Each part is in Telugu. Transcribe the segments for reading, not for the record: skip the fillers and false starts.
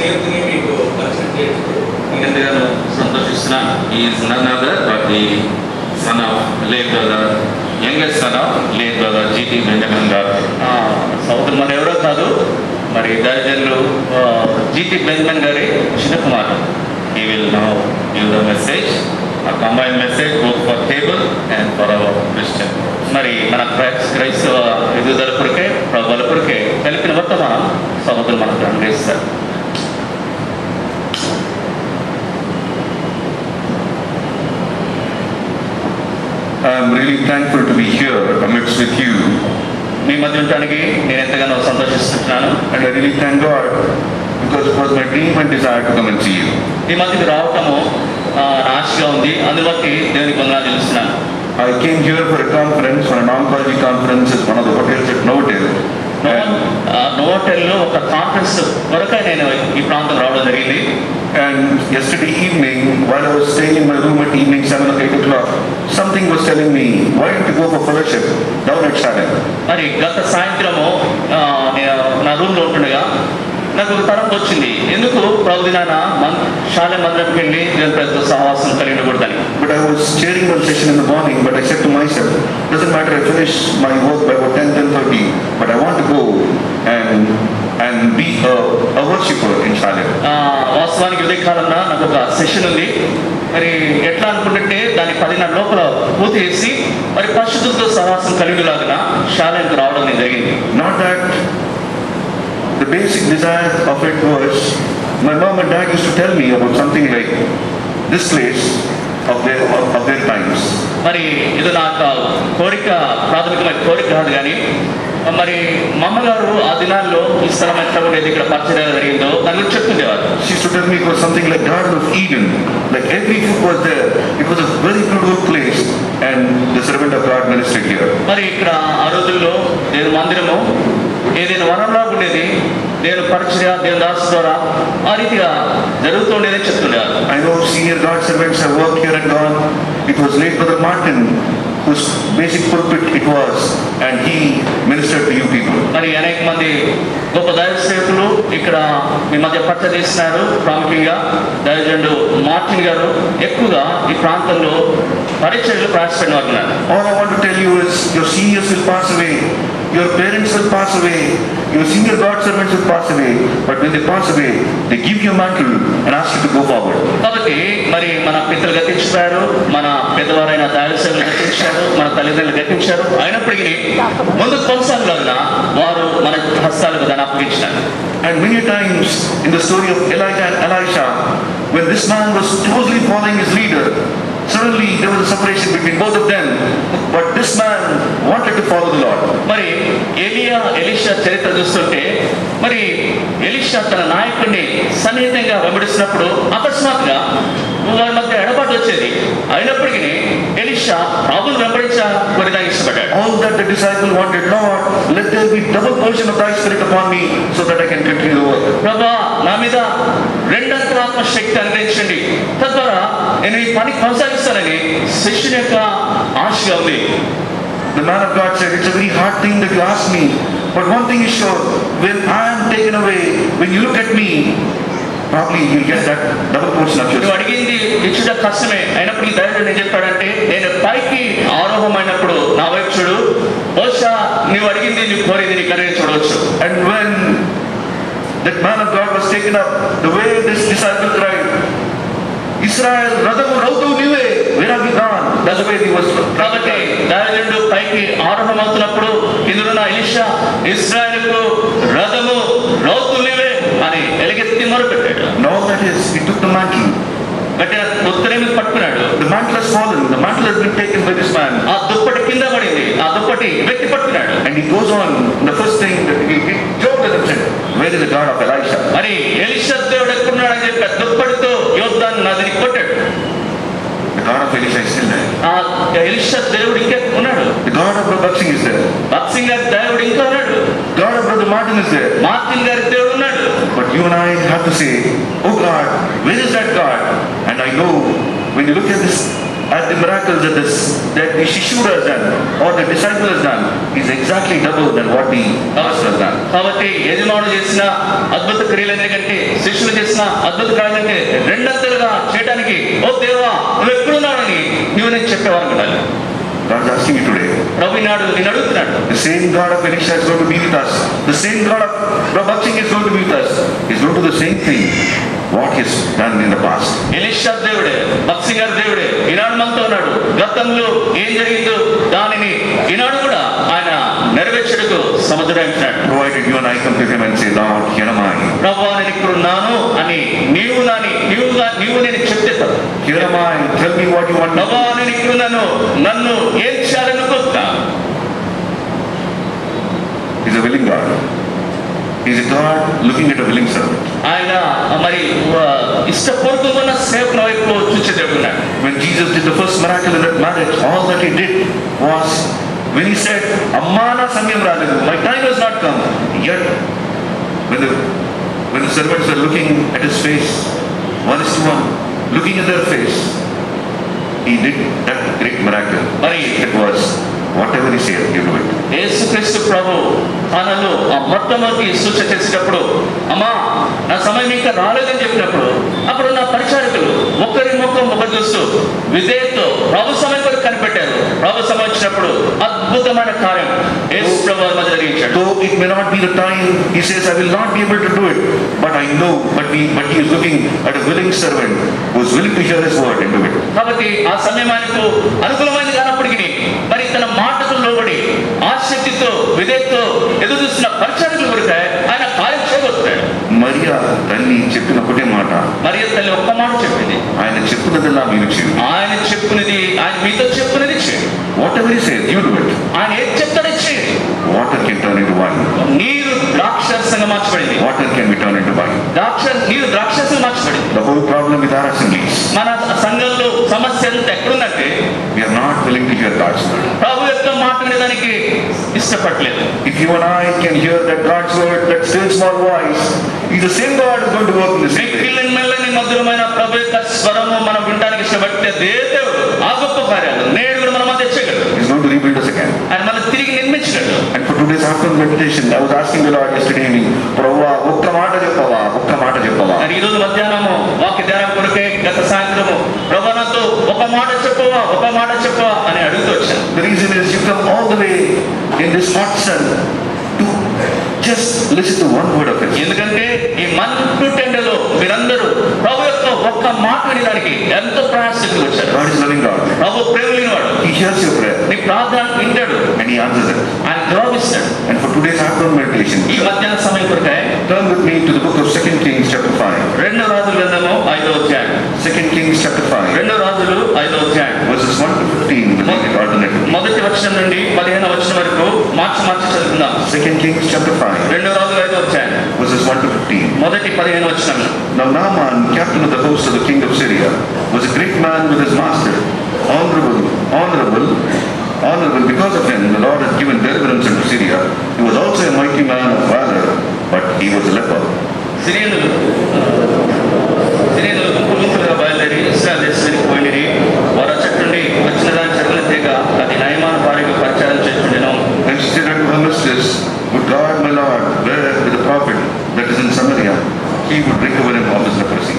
సేవకుని మీకు పరిచయం చేయొచ్చు. నేను ఎంతగానో సంతోషిస్తున్నాను. Is none other but the son of late brother, youngest son of late brother GT Benjamin గారు. సోదరుడు మన ఎవరో కాదు, మరి దైవజనులు జీటీ బెంజమిన్ గారి చిన్న కుమారుడు. He will now give the message, a combined message both for table and for our Christian. మరి మన క్రైస్తవ ఎదుగుదల కొరకే, ప్రభువుల కొరకే కలిపిన వర్తమానం సోదరులు మనకు అందిస్తారు. I am really thankful to be here amidst with you. మీ మధ్య ఉండడానికి నేను ఎంతగానో సంతోషిస్తున్నాను. And I really thank God because it was my dream and desire to come and see you. ఈ మధ్యకి రావటము ఆశగా ఉంది, అందుబట్టి దేవునికి వందనాలు తెలుస్తున్నాను. I came here for a conference, for an oncology conference at one of the hotels at Novotel. నోవోటెల్లో ఒక కాన్ఫరెన్స్ కొరకై నేను ఈ ప్రాంతం రావడం జరిగింది. And yesterday evening, while I was staying in my room at evening 7 or 8 o'clock, something was telling me, why don't you go for fellowship down at Shalem? మరి గత సాయంత్రము నేను నా రూమ్లో ఉంటుండగా నాకు ఒక తరం వచ్చింది, ఎందుకు ప్రభు దినాన శాలెం మందిరంకి వెళ్ళి దేవుని ప్రజలతో సహవాసం కలిగి ఉండకూడదని. But I was chairing one session in the morning, but I said to myself, doesn't matter, I finish my work by about 10:30, but I want to go and be a worshipper in Shalem. వాస్తవానికి ఉదయకాలంలో నాకు ఒక సెషన్ ఉంది. మరి ఎట్లా అనుకుంటుంటే దాన్ని 10:30 లోపల పూర్తి చేసి మరి పరిశుద్ధులతో సహవాసం కలిగిలాగా శాలెంకి రావడం జరిగింది. Not that the basic desire of it was, my mom and dad used to tell me about something like this place of their times. మరి ఇది నాకు కోరిక, ప్రాథమికమైన కోరిక కాదు కానీ మరి మా అమ్మగారు ఆ దినాల్లో ఈ స్థలం ఎట్లా ఉండేది, ఇక్కడ పరిచయం జరిగిందో దాని గురించి చెప్తుండేవారు. She used to tell me it was something like Garden of Eden, like everything was there. It was a very beautiful place and the servant of God ministered here. మరి ఇక్కడ ఆ రోజుల్లో దేవుని మందిరము ఏదైనా వనంలా ఉండేది, దేవుని పరిచర్య దేవుని దాసు ద్వారా ఆ రీతిగా జరుగుతుండేదని చెప్తుండేవారు. I know senior God servants have worked here and gone. It was late Brother Martin whose basic pulpit it was, and he ministered to you people. మరి అనేక మంది గొప్ప దైవ సేవకులు ఇక్కడ మీ మధ్య పరిచయం చేస్తున్నారు. ప్రాముఖ్యంగా దైవజనుడు మార్టిన్ గారు ఎక్కువగా ఈ ప్రాంతంలో పరిచర్యలు ప్రయాసపడిన వారు ఉన్నారు. All I want to tell you is your seniors will pass away, your parents will pass away, your senior God servants will pass away, but when they pass away, they give you a mantle and ask you to go forward. కాబట్టి మరి మన పితరులు గతించారు, మన పెద్దవారైన దైవ సేవకులు గతించారు, మన తల్లిదండ్రులు గతించారు. అయినప్పటికీ ముందు కొనసాగలాగా వారు మన హస్తాలకు దాన్ని అప్పగించినారు. And many times in the story of Elijah and Elisha, when this man was closely following his leader, suddenly there was a separation between both of them, but this man wanted to follow the Lord. మరి ఎలియా ఎలీషా చరిత్ర చూస్తుంటే మరి ఎలీషా తన నాయకుడిని సన్నిహితంగా వెంబడిస్తున్నప్పుడు అకస్మాత్తుగా వారి మధ్య ఎడబాటు వచ్చేది. అయినప్పటికీ ఎలీషా ప్రభువును వెంబడించడానికి ఇష్టపడ్డాడు. All that the disciple wanted, Lord, let there be double portion of thy spirit upon me so that I can continue the work. ప్రభువా, నా మీద రెండంతల ఆత్మ శక్తి అనుగ్రహించండి, తద్వారా నేను ఈ పని కొనసాగిస్తానని శిష్యుని యొక్క ఆశగా ఉంది. The man of God said, it's a very hard thing that you ask me, but one thing is sure, when I am taken away, when you look at me, probably you'll get that double portion of నువ్వు yourself. అడిగింది ఇచ్చుట కష్టమే, అయినప్పుడు ఈ దైవజనుడు ఏం చెప్పాడంటే, నేను పైకి ఆరోహమైనప్పుడు నా వైపు చూడు, బహుశా నువ్వు అడిగింది నువ్వు కోరింది నీ కనుక చూడవచ్చు. And when that man of God was taken up, the way this disciple cried, Israel, రథము రౌతు నీవే, where have you gone? That's the way he was. కాబట్టి దైవజనుడు పైకి ఆరోహమవుతున్నప్పుడు కిందనున్న ఎలీషా, ఇశ్రాయేలుకు రథము రౌతు నీవే అని ఎలుగెత్తి మొరపెట్టాడు. And all that is, he took the mantle. గట్టిగా ఉత్తరేమి పట్టుకున్నాడు. The mantle has fallen. The mantle has been taken by this man. ఆ దుప్పటి కింద పడింది, ఆ దుప్పటి వ్యక్తి పట్టుకున్నాడు. And he goes on. The first thing that he Job doesn't say, where is the God of Elisha? మరి ఎలీషా దేవుడు ఎక్కడున్నాడని చెప్పి దుప్పటితో యోర్దాను నదిని కొట్టాడు. The God of Elisha is still there. ఆ ఎలీషా దేవుడు ఇంకా ఉన్నాడు. The God of Brother Singh is there. భక్సింగ్ గారి దేవుడు ఇంకా ఉన్నాడు. God of Brother Martin is there. Martin గారి దేవుడు ఉన్నాడు. But you and I have to say, oh God, where is that God? And I know when you look at this, at the miracles that the Shishura has done or the disciple has done is exactly double than what the master has done. కాబట్టి యజమానుడు చేసిన అద్భుత క్రియలనే కంటే శిష్యులు చేసిన అద్భుత క్రియలంటే రెండంతలుగా చేయడానికి ఓ దేవా నువ్వు ఎక్కడున్నావని నువ్వు నేను చెప్పేవారు ఉండాలి. God is asking you today. ప్రభు నాడు నేను అడుగుతున్నాడు. The same God of Elisha is going to be with us. The same God of Prabhu Singh is going to be with us. He's going to do the same thing what he has done in the past. Elisha దేవుడే, భక్తి గారి దేవుడే ఈనాడు మనతో ఉన్నాడు. గతంలో ఏం జరిగిందో దానిని ఈనాడు కూడా ఆయన నెరవేర్చడానికి సమర్థుడైనాడు. Provided you and I come to him and say, Lord, here am I. ప్రభువా నేను ఇక్కడ ఉన్నాను అని నీవు నేను చెప్తే Here am I. Tell me what you want. ప్రభువా నేను ఇక్కడ ఉన్నాను, నన్ను ఏం చేయాలనుకుంటా. He's a willing God. He's a God looking at a willing servant. ఆయన మరి ఇష్టపూర్వకమైన సేవకుని వైపు చూసే దేవుడున్నాడు. When Jesus did the first miracle in that marriage, all that he did was when he said, Amma na samyam raledu, my time has not come. Yet, when the servants were looking at his face, 1:1, looking at their face, he did that great miracle. మరి It was whatever he said, you do it. యేసుక్రీస్తు ప్రభు తనలో ఆ మొట్టమొదటి సూచన చేసేటప్పుడు అమ్మా నా సమయం ఇంకా రాలేదని చెప్పినప్పుడు అప్పుడు నా పరిచారకులు ఒకరి ముఖం చూస్తూ విధేయతతో ప్రభు సమయం కొరకు కనిపెట్టారు. ప్రభు సమయం వచ్చినప్పుడు అద్భుతమైన కార్యం యేసు ప్రభు మధ్య జరిగించాడు. Though it may not be the time, he says, I will not be able to do it, but I know, but he is looking at a willing servant who is willing to hear his word and do it. కాబట్టి ఆ సమయం ఆయనకు అనుకూలమైనది కానప్పటికీ మరి తన మాటకు లోబడి ఆసక్తితో విధేయతతో ఎదురు చూస్తున్న పరిచారకుల కొరకు ఆయన కార్యం చేయబోతున్నాడు. మరియా తల్లి చెప్పిన ఒకటే మాట, మరియ తల్లి ఒక్క మాట చెప్పింది, ఆయన చెప్పినదల్లా మీరు చేయండి. ఆయన చెప్పినది, ఆయన మీతో చెప్పినది చేయండి. Whatever he says, you do it. ఆయన ఏది చెప్తాడో చేయండి. Water can turn into wine. నీరు ద్రాక్షరసంగా మార్చబడింది. Water can be turned into wine. నీరు ద్రాక్షరసంగా మార్చబడింది. The whole problem with our assemblies, మన సంఘంలో సమస్య అంతా ఎక్కడుందంటే we are not willing to hear God's word. ప్రభు యొక్క మాట వినడానికి ఇష్టపడలేదు. If you and I can hear that God's word, that still small voice, he's the same God is going to work in the same way. మిక్కిలి మెల్లని మధురమైన ప్రభు యొక్క స్వరము మనం వినడానికి ఇష్టపడితే దేవుడు ఆ గొప్ప కార్యాలు నేడు కూడా మన మధ్య చేయగలడు. He's going to rebuild us again. ఆయన మళ్ళీ తిరిగి నిర్మించగలడు. And for today's afternoon meditation, I was asking the Lord yesterday evening, Prabhuva, ఒక్క మాట చెప్పవా? మరి ఈ రోజు మధ్యాహ్నము వాక్య ధ్యానం కొరకే గత సాయంత్రము ప్రభు నాతో ఒక మాట చెప్పవా అని అడుగుతూ వచ్చాను. The reason is you come all the way in this hot sun to just listen to one word of it. ఎందుకంటే ఈ మంటు టెండలో మీరందరూ ప్రభు యొక్క ఒక్క మాట వినడానికి ఎంతో ప్రయాసంగా వచ్చారు. God is loving God. ప్రభు ప్రేమ లేనివాడు. He hears your prayer నీ ప్రార్థన వింటాడు and he answers it. ఆయన జవాబిస్తాడు. And for today's afternoon meditation, ఈ మధ్యాహ్న సమయం కొరకే turn with me to the book of 2 Kings chapter 5. రెండో రాజుల గ్రంథము 5వ అధ్యాయం. 2 Kings chapter 5. రెండో రాజులు 5వ అధ్యాయం Verses 1 to 15, we'll read it alternatively. మొదటి వచనం నుండి 15వ వచనం వరకు మార్చి చదువుకుందాం. 2 Kings chapter 5, రెండో రాజుల 5వ అధ్యాయం verses 1 to 15. మొదటి 15 వచనం. Now Naaman, captain of the host of the king of Syria, was a great man with his master, honorable. Because of him, the Lord has given deliverance into Syria. He was also a mighty man of valor, but he was a leper. సిరియనులు గుంపులుగా బయలుదేరి ఇశ్రాయేలు దేశానికి పోయినరి. వారు చెట్టు నుండి వచ్చిన దాని చెరువుల తీగ అది నయమాను భార్యకు పరిచారం చేస్తుండెను. And she said unto her mistress, would God, my Lord, were with the prophet that is in Samaria, he would recover him of his leprosy.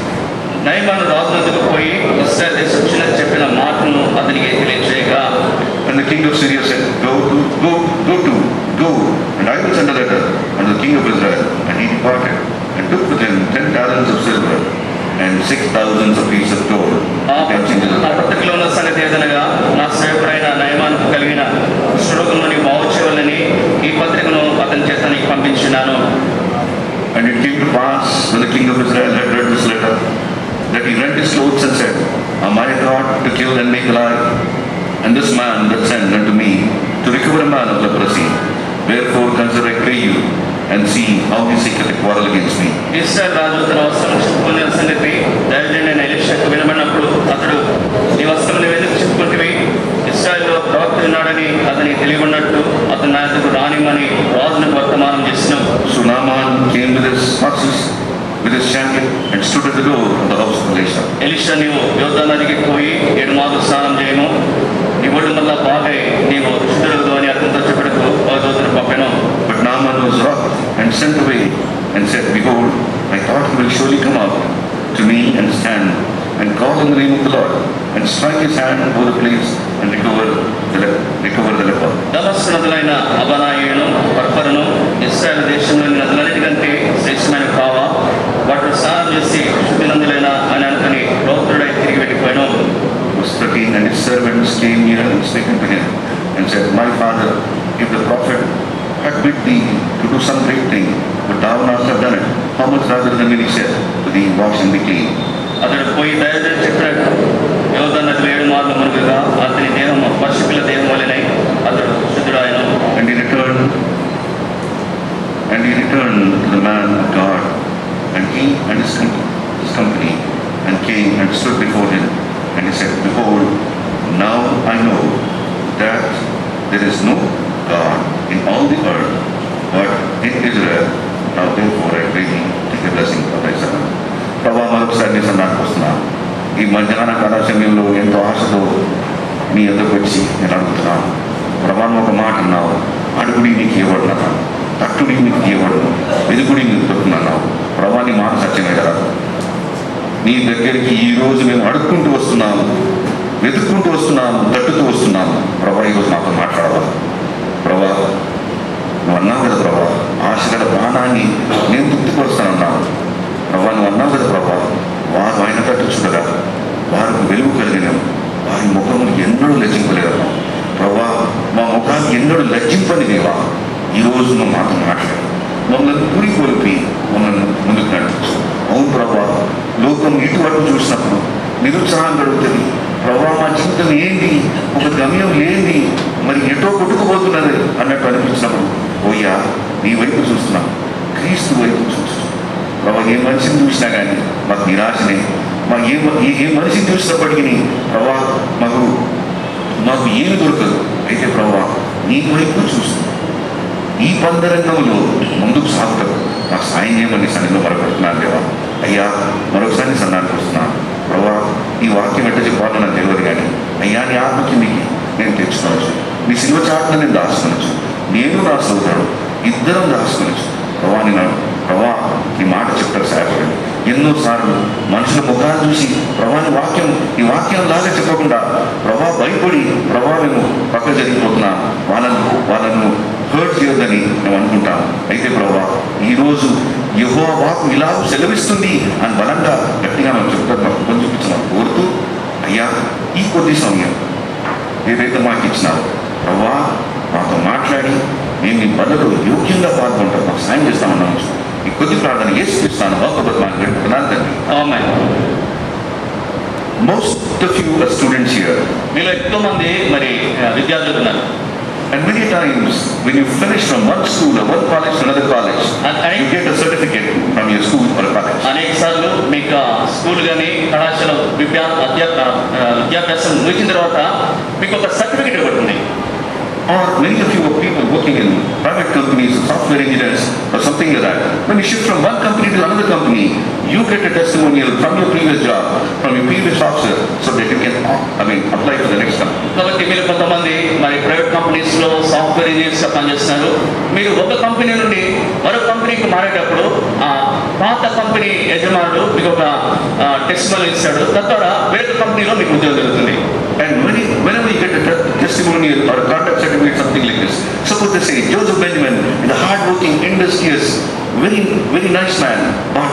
నయమాను రాజు వద్దకు పోయి ఇశ్రాయేలు దేశం వచ్చినది చెప్పిన మాటను అతనికి తెలియజేయగా, And the king of Syria said, Go, and I will send a letter unto the king of Israel. And he departed, and took with him 10 talents of silver, and 6,000 pieces of gold. ఆ పత్రికలో ఉన్న సంగతి ఏదనగా, నా సేవకుడైన నయమానుకు కలిగిన కుష్ఠరోగంలోని బాగు చేయాలని ఈ పత్రికను అతని చేత నీకు పంపించినాను. And it came to pass, when the king of Israel had read this letter, that he rent his clothes and said, Am I a God to kill and make alive? And this man that sent unto me to recover a man of leprosy, wherefore consider I pray you, and see how he seeketh a quarrel against me. ఇశ్రాయేలు రాజు తన వస్త్రం చెప్పుకునే సంగతి దైవజనుడైన ఎలీషాకు వినబడినప్పుడు అతడు, నీ వస్త్రం ఎందుకు చెప్పుకుంటువి? ఇశ్రాయేలులో ప్రవక్త ఉన్నాడని అతనికి తెలియకున్నట్టు అతని నాయకుడు రానిమని రాజునకు వర్తమానం చేసినాం. So Naaman came with his horses, with his chariot, and stood at the door of the house of Elisha. Elisha, నీవు యోర్దా నదికి పోయి 7 మార్లు స్నానం చేయము, నీ ఒళ్ళు మళ్ళా బాగై నీవు శుద్ధుడు అని అతనితో చెప్పడకు దూతను పంపెను. But Naaman was wroth and sent away and said, "Behold, I thought he will surely come out to me and stand and call on the name of the Lord and strike his hand over the place and recover the leper." దమస్కు నదులైన అబనాయును పర్పరును ఇశ్రాయేలు దేశంలోని నదులన్నిటికంటే శ్రేష్టమైన కావా వాటిని స్నానం చేసి శుద్ధి నందులైన అని అనుకుని లోతుడై తిరిగి వెళ్ళిపోయాను. Verse 13, and his servants came near and spake unto him and said, "My father, if the prophet had bid thee to do some great thing, but thou not have done it, how much rather than when he said to thee, wash and be clean?" అతడు పోయి దయచేసి చెప్పాడు, యోర్దాను నదిలో 7 మార్లు మునుగుగా అతని దేహం పశువుల దేహం వలెనై అతడు శుద్ధుడాయను. And he returned to the man of God, and he and his company, and came and stood before him, and he said, "Behold, now I know that there is no God in all the earth, but in Israel. Now therefore I pray thee, take the blessing of thy servant." ప్రభా, మరొకసారి నీ సన్నానికి వస్తున్నాను. ఈ మధ్యాహ్న కాల సమయంలో ఎంతో ఆశతో నీ ఎదురుకు వచ్చి నేను అడుగుతున్నాను. ప్రభా, ఒక మాట అన్నావు, అడుగుడి నీకు ఇవ్వబడున్నాను, తట్టుడి నీకు ఇవ్వబడును, వెదుకుడి నీకు దొరుకుతున్నావు. ప్రభా, నీ మాట సత్యమే కదా. నీ దగ్గరికి ఈరోజు మేము అడుక్కుంటూ వస్తున్నాము, వెతుక్కుంటూ వస్తున్నాము, తట్టుతూ వస్తున్నాము. ప్రభా, ఈరోజు నాతో మాట్లాడవాలి. ప్రభా, నువ్వు అన్నావు కదా ప్రభా, ఆశగల ప్రాణాన్ని నేను తృప్తిపరుస్తానన్నావు. ప్రభా, నువ్వు అన్నావు కదా ప్రభా, వారు ఆయన తట్టుచు కదా, వారికి వెలుగు కలిగిన వారి ముఖములు ఎన్నడూ లజ్జింపలేదన్నావు. ప్రభా, మా ముఖాన్ని ఎన్నడూ లజ్జింపని దేవా, ఈరోజు నువ్వు మాతో మాట్లాడు, మమ్మల్ని పూరికొలిపి మమ్మల్ని ముందుకు నడిపించు. అవును ప్రభా, లోకం ఇటువరకు చూసినప్పుడు నిరుత్సాహం కలుగుతుంది. ప్రభా, మా జీవితం ఏంటి, ఒక గమ్యం ఏంటి, మరి ఎటో కొట్టుకుపోతున్నది అన్నట్టు అనిపించినప్పుడు, ఓయ్యా నీ వైపు చూస్తున్నాం, క్రీస్తు వైపు చూస్తున్నాం. ప్రభా, ఏ మనిషిని చూసినా కానీ మాకు నిరాశనే. మా ఏ మనిషిని చూసినప్పటికీ ప్రభా మాకు ఏమి దొరకదు. అయితే ప్రభా, నీ వైపు చూస్తున్నాం. ఈ పందరంగంలో ముందుకు సాగుతాం. నాకు సాయం చేయమని సన్నిధిలో మరపెడుతున్నాను దేవా. అయ్యా, మరొకసారి సన్నానికి వస్తున్నాను. ప్రభా, ఈ వాక్యం ఎట్ట చెప్పాలో నాకు తెలియదు కానీ అయ్యా, నీ ఆత్మకి నీకు నేను తెచ్చుకోవచ్చు. నీ శిలువ చాటును నేను దాచుకోవచ్చు. నేను నా సోదరుడు ఇద్దరం దాచుకోవచ్చు. ప్రభా, నీ మాట చెప్తారు సహాయపడండి. ఎన్నోసార్లు మనుషుల ముఖాన్ని చూసి ఈ వాక్యం లాగా చెప్పకుండా ప్రభా భయపడి ప్రభా మేము పక్క జరిగిపోతున్నా, వాళ్ళను హర్ట్ చేయొద్దని మేము అనుకుంటాం. అయితే ప్రభా, ఈరోజు యెహోవా వాక్కు ఇలా సెలవిస్తుంది అని బలంగా గట్టిగా మనం చెప్తారు. కొంచెం చూపించమని కోరుతూ, అయ్యా ఈ కొద్ది సమయం ఏదైతే మాకు ఇచ్చినారో ప్రభా, మాతో మాట్లాడి మేము నీ బలలో యోగ్యంగా పాల్గొంటాం, మాకు సాయం చేస్తామన్నాము. ఈ కొద్ది ప్రార్థన యేసుక్రీస్తు వాక్కు పెట్టుకున్నాను తండ్రి. ఆమేన్. Most of you are students here. మీలో ఎక్కువ మంది మరి విద్యార్థులు ఉన్నారు. And many times when you finish from one school or one college to another college, you get a certificate from your school or college. అనేక సార్లు మీకు స్కూల్ కానీ కళాశాల విద్యాభ్యాసం ముగిసిన తర్వాత మీకు ఒక సర్టిఫికేట్ ఇవ్వబడుతుంది. Or many of you are people working in private companies, software engineers or something like that. When you shift from one company to another company, you get a testimonial from your previous job, from your previous officer, so that you can apply for the next company. కాబట్టి మీరు కొంతమంది మరి ప్రైవేట్ కంపెనీస్లో సాఫ్ట్వేర్ ఇంజనీర్స్గా పనిచేస్తున్నారు. మీరు ఒక కంపెనీ నుండి మరొక కంపెనీకి మారేటప్పుడు ఆ పాత కంపెనీ యజమానుడు మీకు ఒక టెస్టిమోనియల్ ఇస్తాడు. తద్వారా వేరే కంపెనీలో మీకు ఉద్యోగం జరుగుతుంది. And whenever you get a testimonial or a contact certificate, something like this, suppose they say Joseph Benjamin is a hard-working, industrious, very nice man, but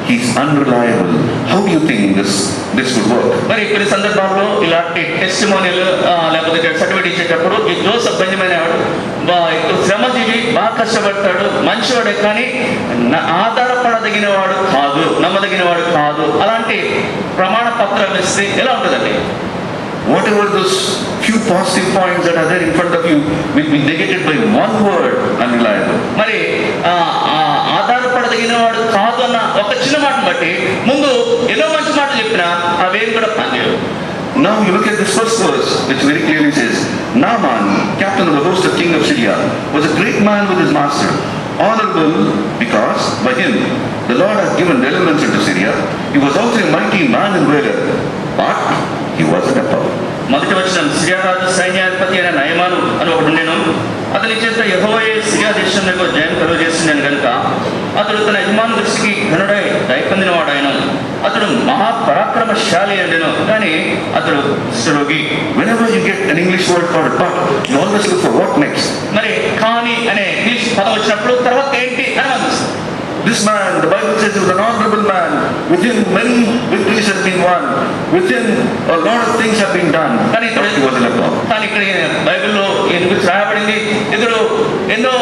he's unreliable. How do you think this would work? మరి కొన్ని సందర్భాల్లో ఇలాంటి టెస్టిమోనియల్ లేకపోతే సర్టిఫికేట్ ఇచ్చేటప్పుడు ఈ జోసెఫ్ బెంజమిన్ అనేవాడు ఎక్కువ శ్రమజీవి, బాగా కష్టపడతాడు, మంచివాడే, కానీ ఆధారపడదగిన వాడు కాదు, నమ్మదగిన వాడు కాదు, అలాంటి ప్రమాణ పత్రం ఇస్తే ఎలా ఉంటుందండి? Whatever those few positive points that are there in front of you will be negated by one word, unreliable. మరి ఆధారపడదగిన వాడు కాదు అన్న ఒక చిన్న మాటను బట్టి ముందు ఎన్నో మంచి మాటలు చెప్పినా అవేం కూడా పనిచేయవు. Now you look at this first verse, which very clearly says, Naaman, captain of the host of king of Syria, was a great man with his master, honorable because by him the Lord has given deliverance into Syria. He was also a mighty man and valor, but he was a leper. మొదటి వచనం, సిరియా రాజు సైన్యాధిపతి అయిన నయమాను అని ఒకడు ఉండెను. అతని చేత యెహోవాయే సిరియా దేశంలో జయం కలుగజేస్తున్నాను కనుక అతడు తన యజమాని దృష్టికి ఘనుడై దయపొందిన వాడాయను. అతడు మహాపరాక్రమశాలి అండెను, కానీ అతడు కుష్ఠరోగి. Whenever you get an English word for but, you always look for what next. మరి కానీ అనే ఇంగ్లీష్ పదం వచ్చినప్పుడు తర్వాత ఏంటి అని ఆలోచిస్తాం. This man, the Bible says, he was an honorable man. With him, many victories have been won. With him, a lot of things have been done. But he was a leper. కానీ ఇక్కడ బైబిల్లో ఎందుకు రాయబడింది, ఇతడు ఎన్నో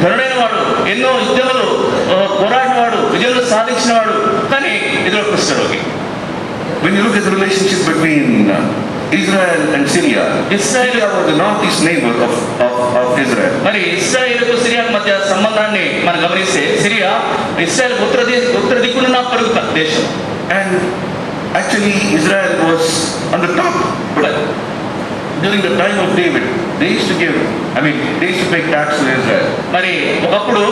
ఘనుడైన వాడు, ఎన్నో యుద్ధములు పోరాడిన వాడు, విజయాలు సాధించిన వాడు, కానీ ఇతడు కుష్ఠరోగి. When you look at the relationship between Israel and Syria, Syria was the northeast neighbor of Israel. మరి ఇశ్రాయేలుకు సిరియాకు మధ్య సంబంధాన్ని మనం గమనిస్తే, సిరియా ఇశ్రాయేల్ ఉత్తర దిక్కున పొరుగు దేశం. And actually Israel was on the top. But during the time of David, they used to pay tax to Israel. మరి ఒకప్పుడు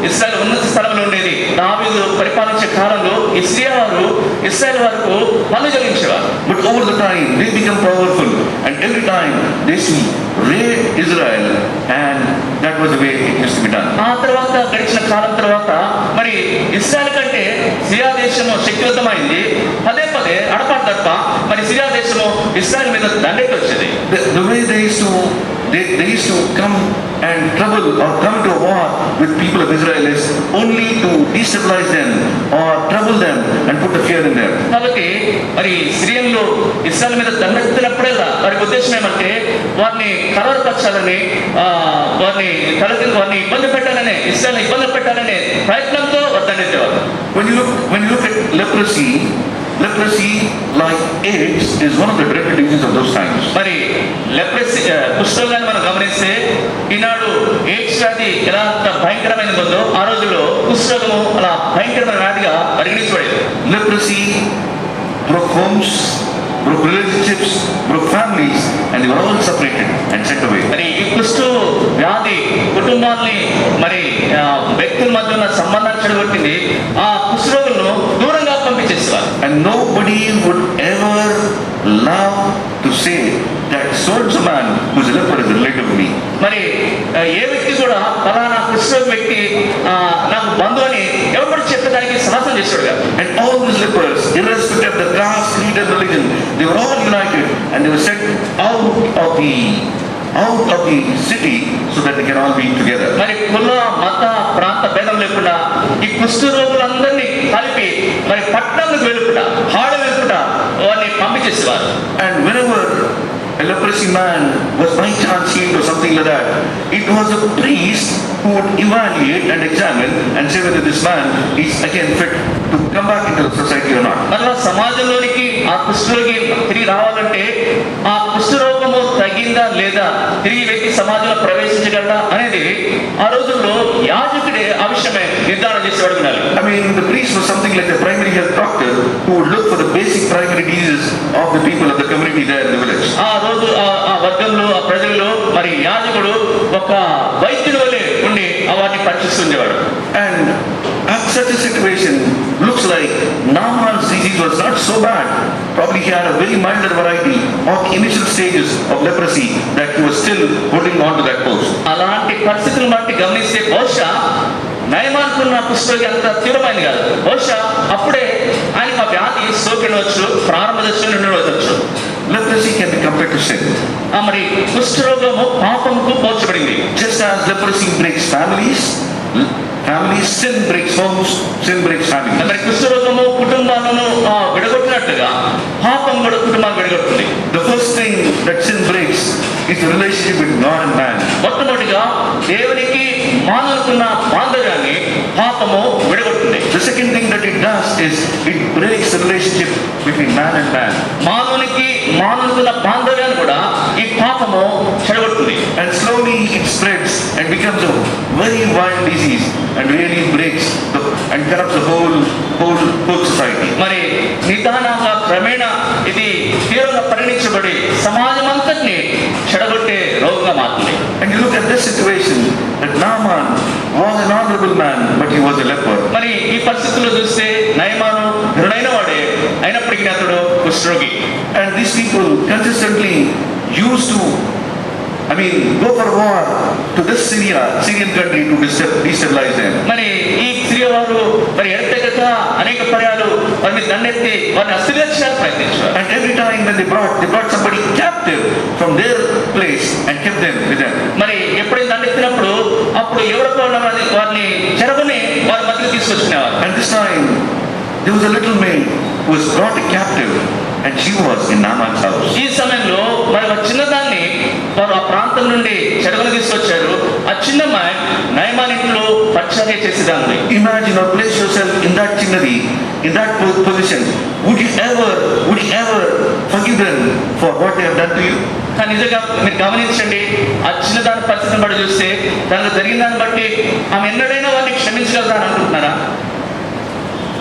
ఇశ్రాయేల్ ఉన్నత స్థలంలో ఉండేది. దావీదు పరిపాలించే కాలంలో ఇశ్రాయేల్ వరకు పన్ను చెల్లించేవారు. But over the time, they become powerful, and every time they used to raid Israel, and that was the way it used to be done. ఆ తర్వాత గడిచిన కాలం తర్వాత మరి ఇశ్రాయేల్ కంటే సిరియా దేశము శక్తివంతమైంది. పదే అడపాటు తప్ప మరి సిరియా దేశము ఇశ్రాయేల్ మీద దండెత్తి వచ్చేది. The way they used to come and trouble or come to a war with people of Israel is only to destabilize them or trouble them and put the fear in them. కాబట్టి మరి సిరియన్లు ఇశ్రాయేల్ మీద దండెత్తినప్పుడల్లా వారి ఉద్దేశం ఏమంటే వారిని కలవరపరచాలని, వారిని ఇబ్బంది పెట్టాలనే, ఇశ్రాయేల్ ఇబ్బంది పెట్టాలనే ప్రయత్నంతో దండెత్తేవారు. When you look at leprosy, like AIDS, is one of the dreaded diseases of those times. మరి లెప్రసీ కుష్ఠరోగాన్ని మనం గమనిస్తే, ఈనాడు ఎయిడ్స్ వ్యాధి ఎలా భయంకరమైనది ఉందో ఆ రోజుల్లో కుష్ఠరోగము అలా భయంకరమైన వ్యాధిగా పరిగణించబడేది. Leprosy broke homes, broke relationships, broke families, and they were all separated and sent away. మరి ఈ కుష్ఠ వ్యాధి కుటుంబాన్ని మరి వ్యక్తుల మధ్య ఉన్న సంబంధాన్ని చెడగొట్టింది. ఆ కుష్ఠరోగులను దూరంగా పంపించేసేవారు. And nobody would ever love to say that so-and-so man who's a leper is related to me. మరి ఏ వ్యక్తి కూడా ఫలానా కుష్ఠరోగి వ్యక్తి నాకు బంధువు అని ఎవరు చెప్పడానికి సాహసం చేశాడు కాదు. And all these lepers, irrespective of the caste, creed and religion, they were all united and they were sent out of the city so that they can all be together. మరి కుల మత ప్రాంత భేదం లేకుండా ఈ కుష్ఠరోగులందరినీ కలిపి మరి పట్టణంలోకి వెళ్ళుకుంటా, హాడ వెళ్ళుకుంటా వారిని పంపించేసేవారు. And whenever a leprosy man was by chance healed or something like that, it was a priest who would evaluate and examine and say whether this man is again fit to come back into the society or not. మరలా సమాజంలోనికి ఆ కుష్ఠరోగి తిరిగి రావాలంటే ఆ కుష్ఠరోగము తగ్గిందా లేదా, తిరిగి వ్యక్తి సమాజంలో ప్రవేశించగలడా అనేది ఆ రోజుల్లో యాజకుడే ఆ విషయమే నిర్ధారణ చేసేవాడు ఉండాలి. The priest was something like a primary health doctor who would look for the basic primary diseases of the people of the community there in the village. ఆ రోజు ఆ వర్గంలో, ఆ ప్రజల్లో మరి యాజకుడు ఒక వైద్యుడి వలె ఉండి వాటిని పరీక్షిస్తుండేవాడు. And such a situation looks like Naaman's disease was not so bad. Probably he had a very milder variety of initial stages of leprosy that he was still holding on to that post. అలాంటి పరిస్థితులను బట్టి గమనిస్తే బహుశా నయమానుకున్న కుష్ఠరోగి అంత తీవ్రమైంది కాదు. బహుశా అప్పుడే ఆయనకు ఆ వ్యాధి సోకినవచ్చు, ప్రారంభ దశలో ఉండవచ్చు. Leprosy can be compared to sin. మరి కుష్ఠరోగము పాపముకు పోల్చబడింది. Just as leprosy breaks families, sin breaks homes, sin breaks families. మరి కుష్ఠరోగము కుటుంబాలను విడగొట్టినట్టుగా పాపం కూడా కుటుంబాన్ని విడగొడుతుంది. The first thing that sin breaks is the relationship with God and man. మొట్టమొదటిగా దేవునికి మానవుకున్న బాంధవ్యాన్ని పాపము విడగొడుతుంది. The second thing that it does is it breaks the relationship between man and man. మానవుకున్న బాంధవ్యాన్ని కూడా ఈ పాపము చెడగొడుతుంది. And slowly it spreads and becomes a very wild disease and really breaks and corrupts the whole society. మరి నిదానంగా క్రమేణా ఇది తీవ్రంగా పరిగణించబడి సమాజం అంతటిని చెడగొట్టే రోగంగా మారుతుంది. And you look at this situation that Naaman was an honorable man but he was a leper. మరి ఈ పరిస్థితుల్లో చూస్తే నయమాను ఘనుడైన వాడే, అయినప్పటికీ అతడు కుష్ఠరోగి. And these people consistently used to I mean, go for war to this Syrian country to destabilize them. మరి ఈ సిరియా వారు మరి ఎడతెగక అనేక పర్యాలు వారి మీద దండెత్తి వారిని అస్థిరచేయాలని ప్రయత్నించారు. And every time when they brought somebody captive from their place and kept them with them. మరి ఎప్పుడైనా దండెత్తినప్పుడు అప్పుడు ఎవరికో వారిని చెరగొని వారి మధ్యలో తీసుకొచ్చుకునేవారు. And this time there was a little maid who was brought captive and she was in Naaman's house. ఈ సమయంలో మరి ఒక చిన్నదాన్ని వారు ఆ ప్రాంతం నుండి చెరగొని తీసుకొచ్చారు. ఆ చిన్నమ్మాయి నయమాన్ ఇంట్లో పరిచర్య చేసేదాన్ని. Imagine or place yourself in that chinnadi, in that position. Would you ever forgive them for what they have done to you? కానీ నిజంగా మీరు గమనించండి, ఆ చిన్నదాని పరిస్థితిని బట్టి చూస్తే దానిలో జరిగిన దాన్ని బట్టి ఆమె ఎన్నడైనా వారిని క్షమించగలదా అని అనుకుంటున్నారా?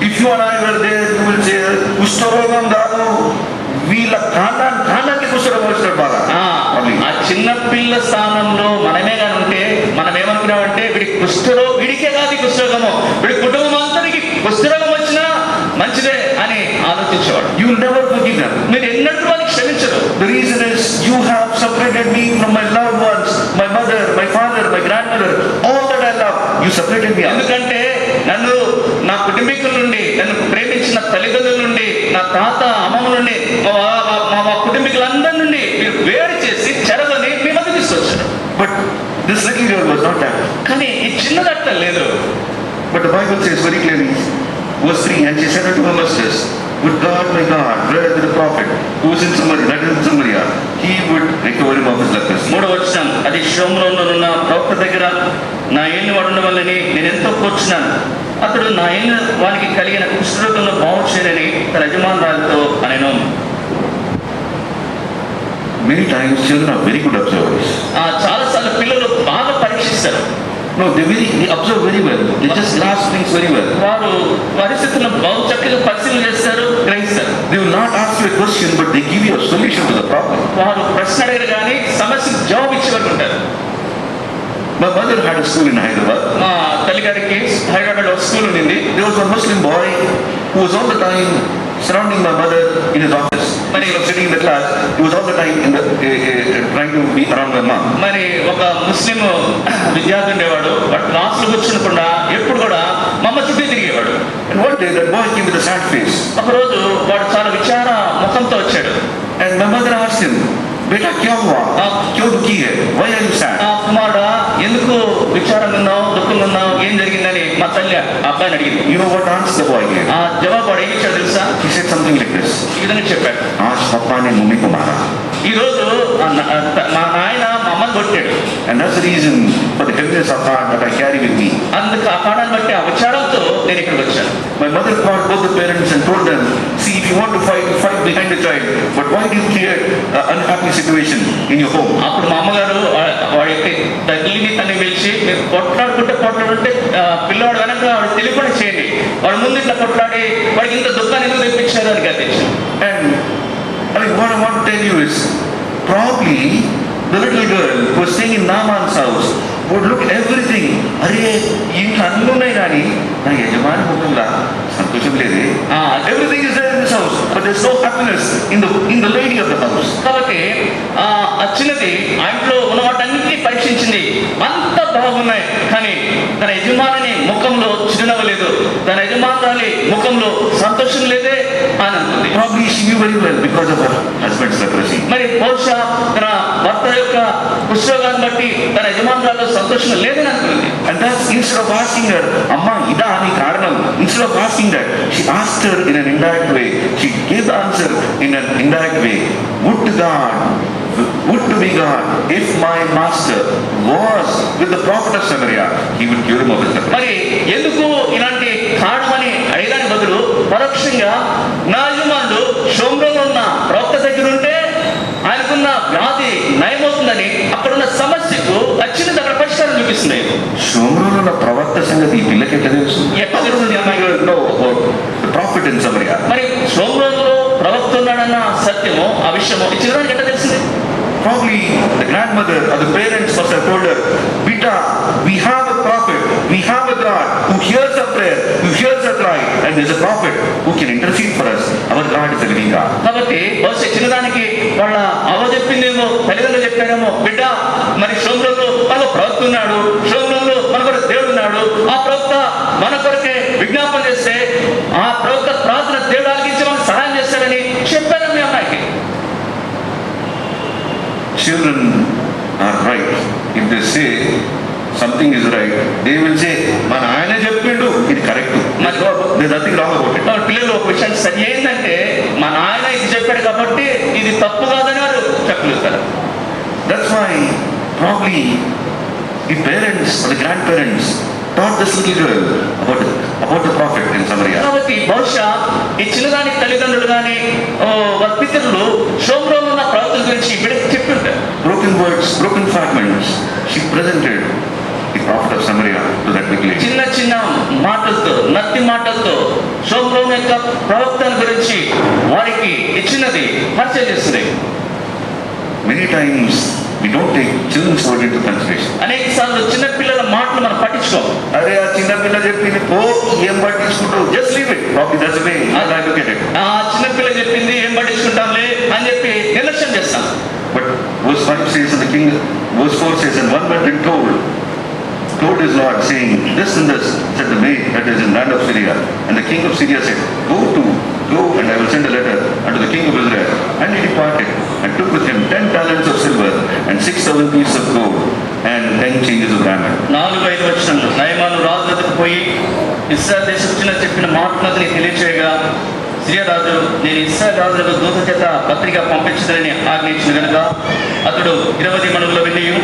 If you and I were there, you will say, "Kustorogam dadu, వీళ్ళ కాండానికి కుష్ఠరోగం వచ్చినట్టు బాగా." ఆ చిన్న పిల్ల స్థానంలో మనమే కానీ ఉంటే మనం ఏమనుకున్నామంటే వీడికే కాదు కుష్ఠరోగము, వీడి కుటుంబం అంతరికి కుష్ఠరోగం వచ్చినా మంచిదే అని ఆలోచించేవాడు. You will never forgive them. మీరు ఎన్నట్టు వాళ్ళని క్షమించరు. The reason is you have separated me from my loved ones, my mother, my father, my grandmother, all that I love. You separated me. ఎందుకంటే నన్ను నా కుటుంబీకుల నుండి, నన్ను ప్రేమించిన తల్లిదండ్రుల నుండి, నా తాత అమ్మమ్మ నుండి, మా కుటుంబీకులందరి నుండి మీరు వేరు చేసి చెరగని మీ మధ్య తీసుకొచ్చారు. But this little girl was not that. కానీ ఈ చిన్నదట్ట లేదు. But the Bible says very clearly, verse 3, and she said unto her mistress, "Would God, my God, rather than the prophet who is in Samaria, he would recover him of his leprosy." 3వ వచనం, అది షోమ్రోనున్న ప్రవక్త దగ్గర నా ఏళ్ళు వాడున్న వల్లని నేను ఎంతో కూర్చున్నాను, అతడు నా ఏళ్ళు వానికి కలిగిన కుష్ఠరోగంలో బాగు చేయని తన యజమానురాలతో అనేను. Many times children are very good observers. చాలాసార్లు పిల్లలు బాగా పరీక్షిస్తారు. No, they observe very well. They just grasp things very well. వారు పరిస్థితులను బహు చక్కగా పరిశీలన చేస్తారు, గ్రహిస్తారు. They will not ask you a question, but they give you a solution to the problem. వారు ప్రశ్న అడగరు కానీ సమస్యకు జవాబు ఇచ్చేవారు ఉంటారు. My mother had a school in Hyderabad. మా తల్లిగారికి హైదరాబాద్ లో స్కూల్ ఉంది. There was one Muslim boy who was all the time surrounding my mother in his office. When he was sitting in the class, he was all the time trying to be around my mom. మరి ఒక ముస్లిం విద్యార్థి ఉండేవాడు. వాడు క్లాసులు కూర్చునకుండా ఎప్పుడు కూడా మా అమ్మ చుట్టూ తిరిగేవాడు. And one day that boy came with a sad face. ఒకరోజు వాడు చాలా విచార ముఖంతో వచ్చాడు. And my mother asked him, "Beta, kya hua? Kyo dukhi hai? Why are you sad?" కుమారుడా, ఎందుకు విచారంగా ఉన్నావు, దుఃఖంగా ఉన్నావు, ఏం జరిగిందని మా తల్లి ఆ అబ్బాయిని అడిగింది. You know what answer the boy gave? ఆ జవాబు వాడు ఏమి ఇచ్చాడు తెలుసా? He said something like this. ఈ విధంగా చెప్పాడు, "Aaj papa ne mummy ko mara." ఈ రోజు మా నాయన మా అమ్మని కొట్టాడు. And that's the reason for the heaviness of heart that I carry with me. అందుకు ఆ కారణాన్ని బట్టి ఆ విచారంతో నేను ఇక్కడికి వచ్చాను. My mother called both the parents and told them, "See, if you want to fight, fight behind the child. But why do you create an unhappy situation in your home?" అప్పుడు మా అమ్మగారు వాడి యొక్క తల్లిని తల్లి పిలిచి, మీరు కొట్లాడుకుంటే పిల్లవాడు వెనక వాడు తెలియకుండా చేయండి, వాడు ముందు ఇట్లా కొట్లాడి వాడికి ఇంత దుఃఖాన్ని ఎందుకు తెప్పించారు అని గద్దించారు. And I mean, what I want to tell you is, probably the little girl who was staying in Naaman's house would look everything. "Arey, ఇంట్లో అన్నీ ఉన్నాయి కానీ నా యజమాని ముఖంలో సంతోషం లేదే. Everything is there in this house, but there's no happiness in the lady of the house." కాబట్టి ఆ చిన్నది ఆ ఇంట్లో ఉన్న వాటన్నింటినీ పరీక్షించింది, అంత బాగున్నాయి, కానీ తన యజమాని ముఖంలో చిరునవ్వు లేదు, తన యజమానురాలి ముఖంలో సంతోషం లేదే అని అనుకుంది. Probably she knew very well because of her husband's leprosy. మరి బహుశా తన భర్త యొక్క కుష్ఠరోగాన్ని బట్టి తన యజమానురాలు సంతోషం లేదని అనుకుంది. And thus, instead of asking her, "Amma, ida ani karanam," instead of asking that, she asked her in an indirect way. She gave the answer in an indirect way. Would to be God, if my master was with the prophet of Samaria, he would cure him of his leprosy. మరి ఎందుకు ఇలాంటి కారణమని అడిగాని బదులు పరోక్షంగా నా యజమానుడు షోమ్రోలో ఉన్న ప్రవక్త దగ్గర ఉంటే ఆయనకున్న వ్యాధి నయమవుతుందని అక్కడున్న సమస్యకు చిన్నది అక్కడ పరిష్కారం చూపిస్తుంది. షోమ్రోలో ఉన్న ప్రవక్త సంగతి ఈ పిల్లకి ఎట్లా తెలుసు? ఎట్లా తెలుస్తుంది అమ్మాయి? Profit in Samaria. మరి షోమ్రోలో ప్రవక్త ఉన్నాడన్న సత్యము, ఆ విషయము ఈ చిన్నదానికి ఎట్లా తెలిసింది? Probably the grandmother or the parents must have told her, "Beta, we have a prophet, we have a God who hears our prayer, who hears our cry, and there's a prophet who can intercede for us. Our God is a living God." కాబట్టి బహుశా చిన్నదానికి వాళ్ళ అవ్వ చెప్పిందేమో, తల్లిదండ్రులు చెప్పారు అంటాడేమో, బిడ్డ మరి షోమ్రోన్లో మనకు ప్రవక్త ఉన్నాడు, షోమ్రోన్లో మన కొరకు దేవుడు ఉన్నాడు, ఆ ప్రవక్త మన కొరకే విజ్ఞాపన చేస్తే ఆ ప్రవక్త ప్రార్థన దేవుడు ఆలకించి మనకు సహాయం చేస్తాడని చెప్పాను మీ అమ్మాయికి. Children are right. If they say something is right, they will say, మన ఆయన చెప్పిండు ఇది correct. There's nothing wrong about it. పిల్లలు ఒక విషయం సరి ఏంటంటే మా నాయన ఇది చెప్పాడు కాబట్టి ఇది తప్పు కాదని వారు చెప్పగలుగుతారు. That's why probably the parents or the grandparents taught this little girl about the prophet in Samaria. కాబట్టి బహుశా ఈ చిన్నదాని తల్లిదండ్రులు కానీ వారి పితరులు షోమ్రోన్లో ఉన్న ప్రవక్తల గురించి బిడ్డకు చెప్తుంటారు. Broken words, broken fragments, she presented the prophet of Samaria to that little lady. చిన్న చిన్న మాటలతో, నత్తి మాటలతో షోమ్రోన్ యొక్క ప్రవక్తల గురించి వారికి ఇచ్చినది పరిచయం చేస్తుంది. Many times we don't take children's word into consideration. అనేక సార్లు చిన్న పిల్లల మాటలు మనం పట్టించుకోం. అరే ఆ చిన్న పిల్ల చెప్పింది పో, ఏం పట్టించుకుంటావు, just leave it. Probably that's the way I look at it. ఆ చిన్న పిల్ల చెప్పింది ఏం పట్టించుకుంటాంలే అని చెప్పి నిర్లక్ష్యం చేస్తాం. But verse 5 says, and the king, verse 4 says, and one went and told his lord, saying, this and this, said the maid that is in land of Syria. And the king of Syria said, go and I will send a letter unto the king of Israel. And he departed and took with him 10 talents of silver and 6,000 pieces of gold and 10 changes of raiment. 4-5 వచనంలో నయమాను రాజు వద్దకు పోయి ఇశ్రాయేలు దేశం చెప్పిన మాటను అతనికి తెలియచేయగా, సిరియా రాజు, నేను ఇశ్రాయేలు రాజులకు దూత చేత పత్రిక పంపించదని ఆజ్ఞయించిన కనుక అతడు 20 మణుగుల వెండియు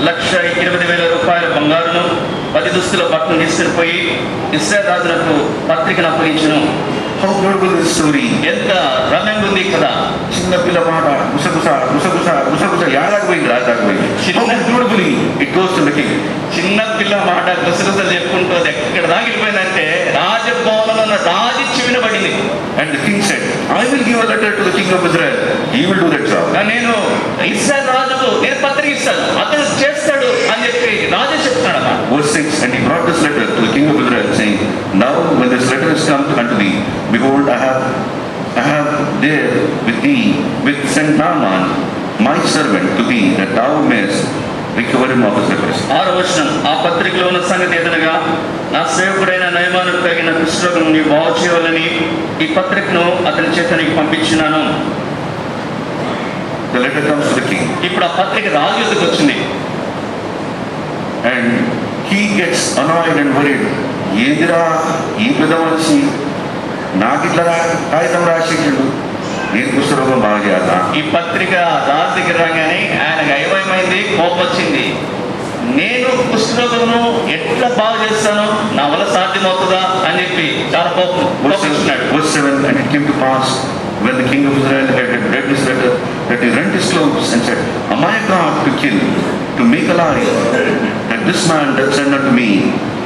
1,20,000 రూపాయల బంగారును 10 దుస్తుల బట్టను తీసుకుని పోయి ఇశ్రాయేలు రాజులకు పత్రికను అప్పగించును. How beautiful this story. ఎంత రమ్యంగా ఉంది కదా. చిన్న పిల్ల మాట గుసగుస యాడకపోయింది, రాజాకపోయింది. How beautifully it goes to the king. చిన్న పిల్ల మాట గుసగుస చెప్పుకుంటూ అది ఎక్కడ దాగిపోయిందంటే రాజభవనంలో రాజిచ్చి వినబడింది. And the king said, I will give a letter to the king of Israel. He will do that job. నేను ఇశ్రాయేలు రాజుకు నేను పత్రిక ఇస్తాను, అతడు చేస్తాడు అని చెప్పి రాజు చెప్తున్నాడు. Verse 6, and he brought this letter to the king of Israel, saying, now when this letter is come unto thee, behold, I have there with sent Naaman my servant to thee, that thou mayest recover him of his leprosy. 6వ వచనం, ఆ పత్రికలో ఉన్న సంగతి ఏదనగా, నా సేవకుడైన నయమానుకు కలిగిన కుష్ఠరోగం నీవు బాగు చేయాలని ఈ పత్రికను అతని చేత నీకు పంపించినాను. The letter comes to the king. ఇప్పుడు ఆ పత్రిక రాజు ఎదుకు వచ్చింది. And he gets annoyed and worried. ఏందిరా ఈ పెద్ద మనిషి నాకు ఇట్లా కాగితం రాసిండు, నేను కుష్ఠరోగం బాగా చేయాలా? ఈ పత్రిక రాజు దగ్గర రాగానే ఆయనకు అయమయమైంది, కోపం వచ్చింది. నేను కుష్ఠరోగమును ఎట్లా బాగు చేస్తాను, నా వల్ల సాధ్యమవుతుందా అని చెప్పి చాలా కోపం వచ్చినాడు. Verse 7, and it came to pass when the king of Israel had read this letter that he rent his clothes and said, am I God to kill, to make alive, that this man doth send unto me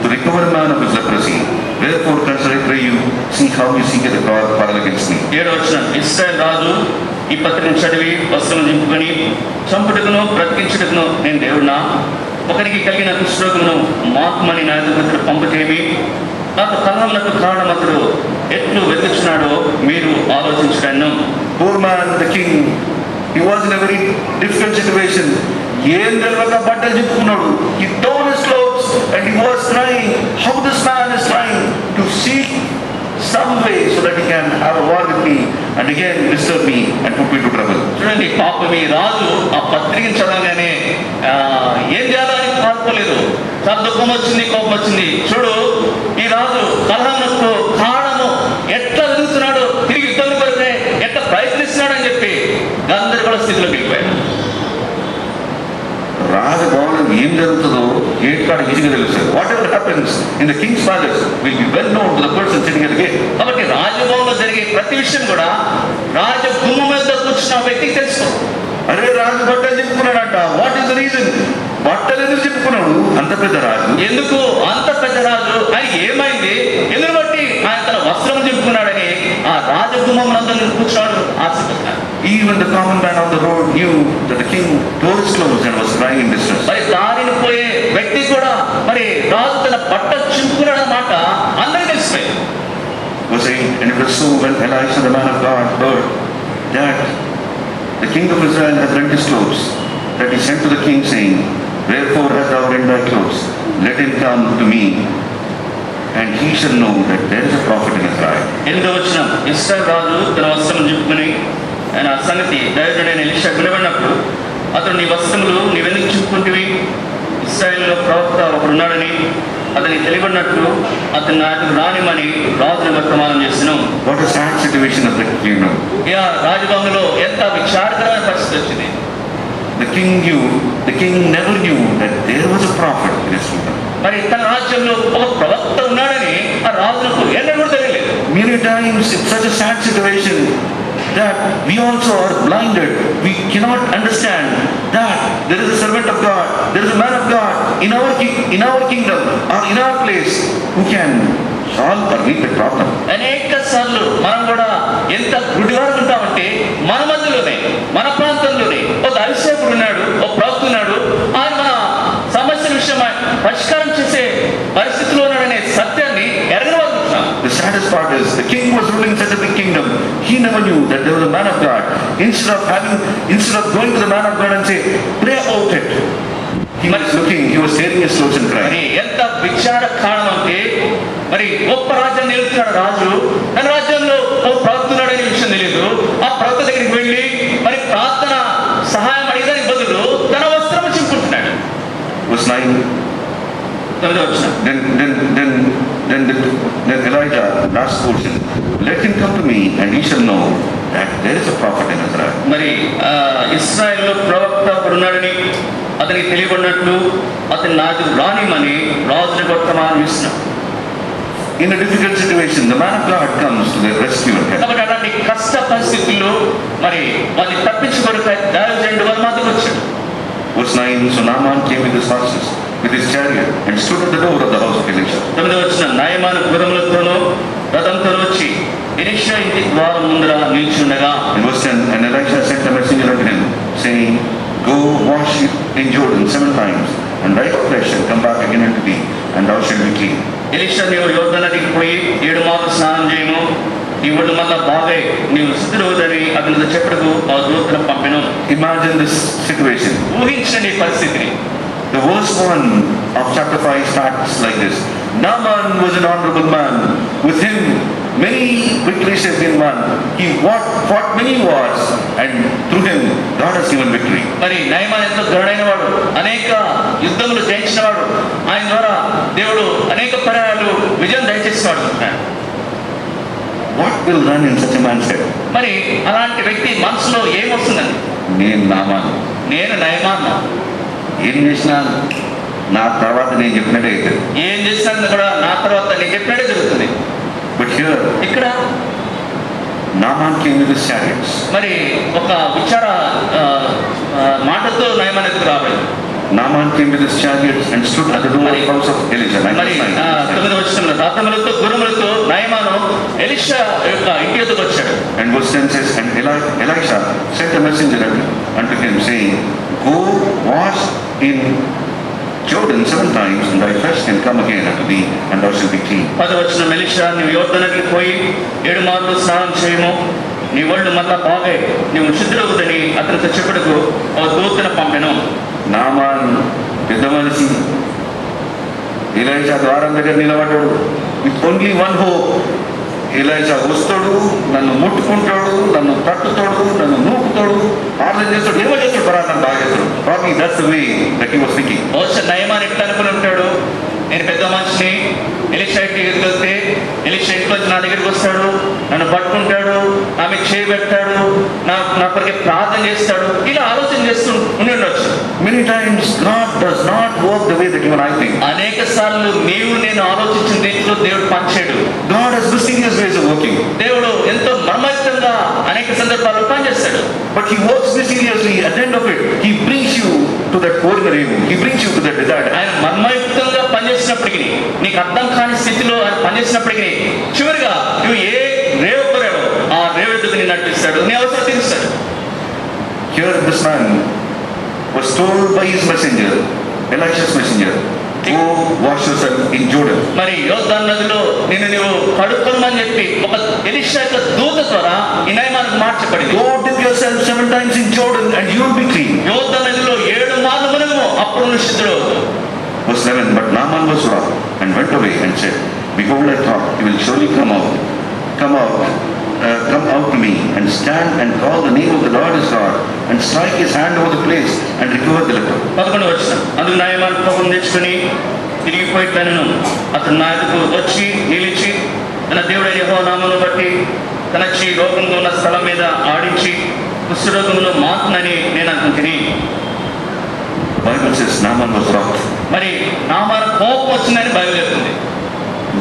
to recover a man of his leprosy? Therefore consider, I pray you, see how you seek the God quarrel against me. 7వ వచనం, ఇశ్రాయేలు రాజు ఈ పత్రికను చదివి వస్త్రం దింపుకొని, చంపుటకును బ్రతికించుటకును నేను దేవుడినా, ఒకరికి కలిగిన కుష్ఠరోగమును మాత్మని నా ఎదురు పంపుతేమి, నాకు కలహములకు కారణం అతడు ఎట్లు వెతుకుచున్నాడో మీరు ఆలోచించడాను. Poor man, the king, he was in a very difficult situation. ఏం తెలియక బట్టలు చెప్పుకున్నాడు. He torn his clothes and he was crying. How this man is trying to seek some way so that he can have a war with me and again disturb me and put me to trouble. చూడండి, పాపం ఈ రాజు ఆ పత్రికను చదవగానే ఏం చేయాలని పాడుకోలేదు. చాలా దుఃఖం వచ్చింది, కోపం వచ్చింది. చూడు, ఈ రాజు కలహములకు కారణము ఎట్లా వెతుకుతున్నాడు, తిరిగి యుద్ధం కొరకే ఎట్లా ప్రయత్నిస్తున్నాడు అని చెప్పి గందరగోళ స్థితిలోకి వెళ్ళిపోయాడు. రాజభవనం ఏం జరుగుతుందో గేట్ కాడ ఈజీగా తెలుస్తుంది. What ever happens in the Kings palace will be well known to the person sitting at the gate. కాబట్టి రాజభవనంలో జరిగే ప్రతి విషయం కూడా రాజగుమ్మం మీద కూర్చున్న వ్యక్తికి తెలుసు. అరే రాజు బట్టలు చెప్పుకున్నాడంట. What is the reason? బట్టలు ఎందుకు చెప్పుకున్నాడు అంత పెద్ద రాజు? ఎందుకు అంత పెద్ద రాజు ఆయన ఏమైంది, ఎందుకు బట్టి ఆయన తన వస్త్రం చెప్పుకున్నాడని ఆ రాజగుమ్మం అందరూ కూర్చున్నాడు ఆశిస్తున్నారు. Even the common man on the road knew that the king tore his clothes and was crying in distress. మరి దారిని పోయే వ్యక్తి కూడా మరి రాజు తన బట్ట చింపుకున్నాడు అన్నమాట అందరికీ తెలిసిపోయింది. Verse 8, and it was so when Elisha the man of God heard that the king of Israel had rent his clothes, that he sent to the king, saying, Wherefore hast thou rent thy clothes? Let him come to me, and he shall know that there is a prophet in Israel. 8వ వచనం, ఇశ్రాయేలు రాజు తన వస్త్రం చింపుకుని ఆయన ఆ సంగతి దైవజనుడైన ఎలీషా వినబడినప్పుడు అతడు నీ వస్త్రములు నీవెందుకు చింపుకుంటివి? ఇశ్రాయేలులో ప్రవక్త ఒకడున్నాడని అతనికి తెలియబడినట్లు అతని నాటికి రానిమని రాజుని వర్తమానం చేసినాం. What a sad situation of the kingdom. ఇక రాజభవనంలో ఎంత విచారకరమైన పరిస్థితి వచ్చింది. The king never knew that there was a prophet in his kingdom. మరి తన రాజ్యంలో ఒక ప్రవక్త ఉన్నాడని ఆ రాజులకు ఎన్నడూ కూడా తెలియలేదు. Many times it's such a sad situation that we also are blinded. We cannot understand that there is a servant of God, there is a man of God in our kingdom or in our place who can solve or meet the problem. అనేక సార్లు మనం కూడా ఎంత గుడివారు ఉంటామంటే మన మధ్యలోనే మన ప్రాంతంలోనే ఒక అభిషేకుడు ఉన్నాడు, ఒక ప్రవక్త ఉన్నాడు, ఆయన మన సమస్యల విషయమై పరిష్కారం చేసే పరిస్థితిలో ఉన్నాడనే సత్యాన్ని ఎరగనవలుగుతున్నాం. The saddest part is the king was ruling such a big kingdom. He never knew that there was a man of God. Instead of going to the man of God and say, pray about it, he was tearing his clothes and మరి crying. ఎంత విచార కారణం అంటే మరి గొప్ప రాజ్యాన్ని నిలుపుతున్నాడు రాజు, తన రాజ్యంలో ఓ ప్రవక్త ఉన్నాడనే విషయం తెలియదు. ఆ ప్రవక్త దగ్గరికి వెళ్ళి మరి ప్రార్థన సహాయం అడిగడానికి బదులు తన వస్త్రము చింపుకుంటున్నాడు. Verse 9. 9వ వచనం, Then Elijah, last portion, let him come to me, and he shall know that there is a prophet in Israel. మరి ఇశ్రాయేలులో ప్రవక్త ఒకడున్నాడని అతనికి తెలియబడినట్లు అతని నాటి రానిమని రాజుని వర్తమానం ఇస్తున్నాడు. In a difficult situation, the man of God comes to the rescue and help. కాబట్టి అలాంటి కష్ట పరిస్థితుల్లో మరి వాళ్ళని తప్పించుకోవడానికి దైవజనుడు వారి మధ్యకు వచ్చాడు. Verse 9, so Naaman came with his horses, with his chariot, and stood at the door of the house of Elisha. 9వ వచనం, నయమాను గుర్రములతోనూ రథంతో వచ్చి ఎలీషా ఇంటి ద్వారం ముందర నిల్చుండగా. In verse 10, and Elisha sent a messenger unto him, saying, Go wash in Jordan 7 times, and thy flesh shall come back again unto thee, and thou shalt be clean. Elisha, నీవు యోర్దాను నదికి పోయి 7 మార్లు స్నానం చేయము, నీ ఒళ్ళు మళ్ళా బాగా నీవు శుద్ధుడవుదని అతనితో చెప్పుటకు ఆ దూతను పంపెను. Imagine this situation. ఊహించండి ఈ పరిస్థితిని. The verse 1 of chapter 5 starts like this. Naaman was an honorable man. With him, many victories have been won. He fought many wars, and through him, God has given victory. మరి నయమాను ఎంతో ఘనుడైన వాడు, అనేక యుద్ధములు జయించిన వాడు, ఆయన ద్వారా దేవుడు అనేక పర్యాయాలు విజయం దయచేసినాడు. What will run in such a man's head? మరి అలాంటి వ్యక్తి మనసులో ఏమొస్తుందండి? నేను నామాను, నేను నయమాను, ఏం చేసినా నా తర్వాత నేను చెప్పినట్టే అవుతుంది. ఏం చేస్తాను కూడా నా తర్వాత నేను చెప్పినట్టే జరుగుతుంది. But here, ఇక్కడ Naaman came with his chariots. మరి ఒక విచార మాటతో నయమాను ఎదురు రాబడింది. Naaman came with his chariots and stood at the door of the house of Elisha. మరి 9వ వచనంలో రథములతో గుర్రములతో నయమాను ఎలీషా యొక్క ఇంటి ఎదురుకు వచ్చాడు. And verse 10 says, and Elisha sent a messenger unto him, saying, Go wash in Jordan 7 times, and thy flesh can come again unto thee, and thou shalt be clean. 10వ వచనం, ఎలీషా, నీవు యోర్దానుకి పోయి 7 మార్లు స్నానం చేయము, నీ ఒళ్ళు మళ్ళా బాగా నీవు శుద్ధుడవుదని అతనితో చెప్పుటకు ఆ దూతను పంపెను. నామాన్ పెద్ద మనిషి, ఎలీషా ద్వారం దగ్గర నిలబడ్డాడు. With only one hope, Elisha వస్తాడు, నన్ను ముట్టుకుంటాడు, నన్ను తట్టుతాడు, నన్ను నూపుతాడు, ప్రార్థన చేస్తాడు, ఏమో చేస్తాడు, ప్రార్థన బాగా చేస్తాడు. Probably that's the way that he was thinking. బహుశా నయమాను ఎట్లా అనుకుని ఉంటాడు, నేను పెద్ద మనిషిని, ఎలీషా ఇంటికి వెళ్తే ఎలీషా ఇంట్లో నా దగ్గరికి వస్తాడు, నన్ను పట్టుకుంటాడు, ఆమె చేయబెట్టాడు, నా కొరికి ప్రార్థన చేస్తాడు, ఇలా ఆలోచన చేస్తూ ఉండి ఉండొచ్చు. Many times God does not work the way that you and I think. అనేక సార్లు నీవు నేను ఆలోచించిన రీతిలో దేవుడు పనిచేయడు. God has mysterious ways of working. దేవుడు ఎంతో మర్మయుక్తంగా అనేక సందర్భాల్లో పనిచేస్తాడు. But he works mysteriously. At the end of it, he brings you to that ordinary room. He brings you to that desired. ఆయన మర్మయుక్తంగా పనిచేసినప్పటికీ, నీకు అర్థం కాని స్థితిలో ఆయన పనిచేసినప్పటికీ, చివరిగా నువ్వు ఏ రేవు కోరావో ఆ రేవు ఎదుగు నిన్ను నడిపిస్తాడు, నీ అవసరం తీరుస్తాడు. Here this man was told by his messenger, Elisha's messenger, go wash yourself in Jordan. మరి యోర్దాను నదిలో నిన్ను నువ్వు కడుక్కోమని చెప్పి ఒక ఎలీషా యొక్క దూత ద్వారా ఈ నయమానుకు మాట చెప్పబడింది. Go dip yourself 7 times in Jordan and you will be clean. యోర్దాను నదిలో 7 అప్పుడు నువ్వు శుద్ధుడు అవుతావు. Verse 11, but Naaman was wroth and went away and said, behold, I thought he will surely come out to me and stand and call the name of the Lord his God and strike his hand over the place and recover the leper. 11వ వచనం, అందుకు నాయమాను కోపం తెచ్చుకుని తిరిగిపోయి తనను అతను నా ఎదుకు వచ్చి నిలిచి తన దేవుడైన యెహోవా నామమును బట్టి తనచి రోగంగా ఉన్న స్థలం మీద ఆడించి కుష్ఠరోగమును మాత్నని నేను అనుకుంటుని. Bible says Naaman was wroth. మరి నామాను కోపం వచ్చిందని బైబిల్ చెప్తుంది.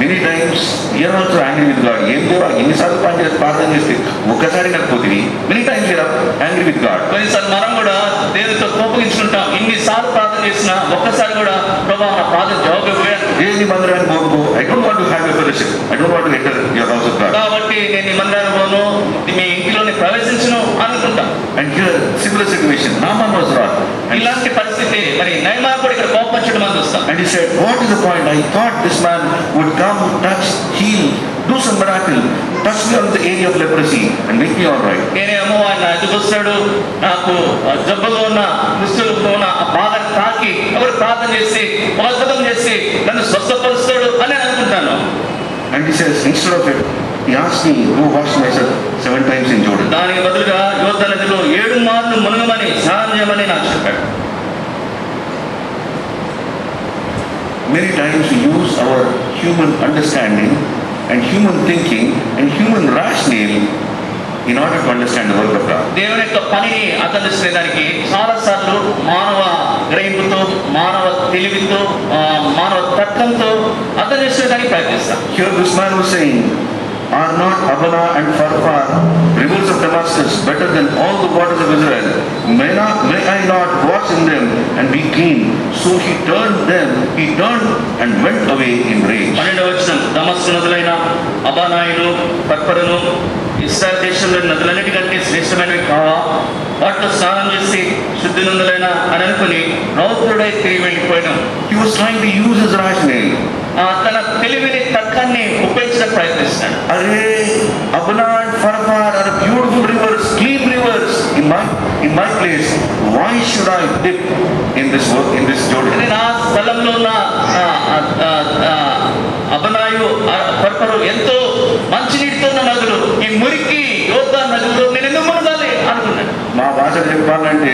Many times we are also angry with God. ఏం దేవా ఎన్నిసార్లు ప్రార్థన చేస్తే ఒక్కసారి నాకు పోతుంది. Many times we are angry with God. కొన్నిసార్లు మనం కూడా దేవునితో కోపగించుకుంటాం. ఇన్నిసార్లు ప్రార్థన చేసినా ఒక్కసారి కూడా ప్రభా నా ప్రార్థన జవాబు ఇవ్వలేదు. దేవుని మందిరానికి పోకు. I don't want to have a fellowship. I don't want to enter your house of God. కాబట్టి నేను ఈ మందిరానికి పోను, మీ ఇంటిలోనే ప్రవేశించను అనుకుంటాం. And here similar situation. Naaman was wroth. ఇలాంటి పరిస్థితి మరి నయమాను కూడా ఇక్కడ కోపం వచ్చడం మనం చూస్తాం. And he said, what is the point? I thought this man would come, touch, heal, do some miracle, touch me on the area of leprosy and make me all right. నేనేమో ఆయన ఎదుగుస్తాడు, నాకు జబ్బులో ఉన్న దుస్తులతో ఉన్న ఆ బాధను తాకి ఎవరు ప్రార్థన చేసి ఒక అద్భుతం చేసి నన్ను స్వస్థపరుస్తాడు అని నేను అనుకుంటాను. And he says, instead of it, he asked me, go wash myself 7 times in Jordan. దానికి బదులుగా యోర్దాను నదిలో 7 మార్లు మునుగమని స్నానం చేయమని నాకు చెప్పాడు. Many times we use our human understanding and human thinking and human rationale in order to understand the work of God. దేవుని యొక్క పనిని అర్థం చేసుకునేదానికి చాలా సార్లు మానవ గ్రహింపుతో, మానవ తెలివితో, మానవ తర్కంతో అర్థం చేసుకునేదానికి ప్రయత్నిస్తాం. Here this man was saying, are not Abana and Pharpar, rivers of Damascus, better than all the waters of Israel? May I not wash in them and be clean? So he turned and went away in rage. 12వ వచనం, దమస్కు నదులైన అబానాయులు పర్పరును ఇశ్రాయేలు దేశంలోని నదులన్నిటికంటే శ్రేష్టమైనవి కావా? వాటిలో స్నానం చేసి శుద్ధి నందులైన అని అనుకుని రౌద్రుడై తిరిగి వెళ్ళిపోయాను. He was trying to use his rationale. తన తెలివిని తర్కాన్ని ఉపయోగించడానికి ప్రయత్నిస్తాడు. Arey, Abana and Pharpar are beautiful rivers, clean rivers in my place. Why should I dip in this Jordan? నా స్థలంలో ఉన్న అబనాయు పర్పరు ఎంతో మంచినీటితో ఉన్న నదులు, ఈ మురికి యోర్దాను నదులు నేను ఎందుకు మునగాలి అనుకున్నాను. మా భాష చెప్పాలంటే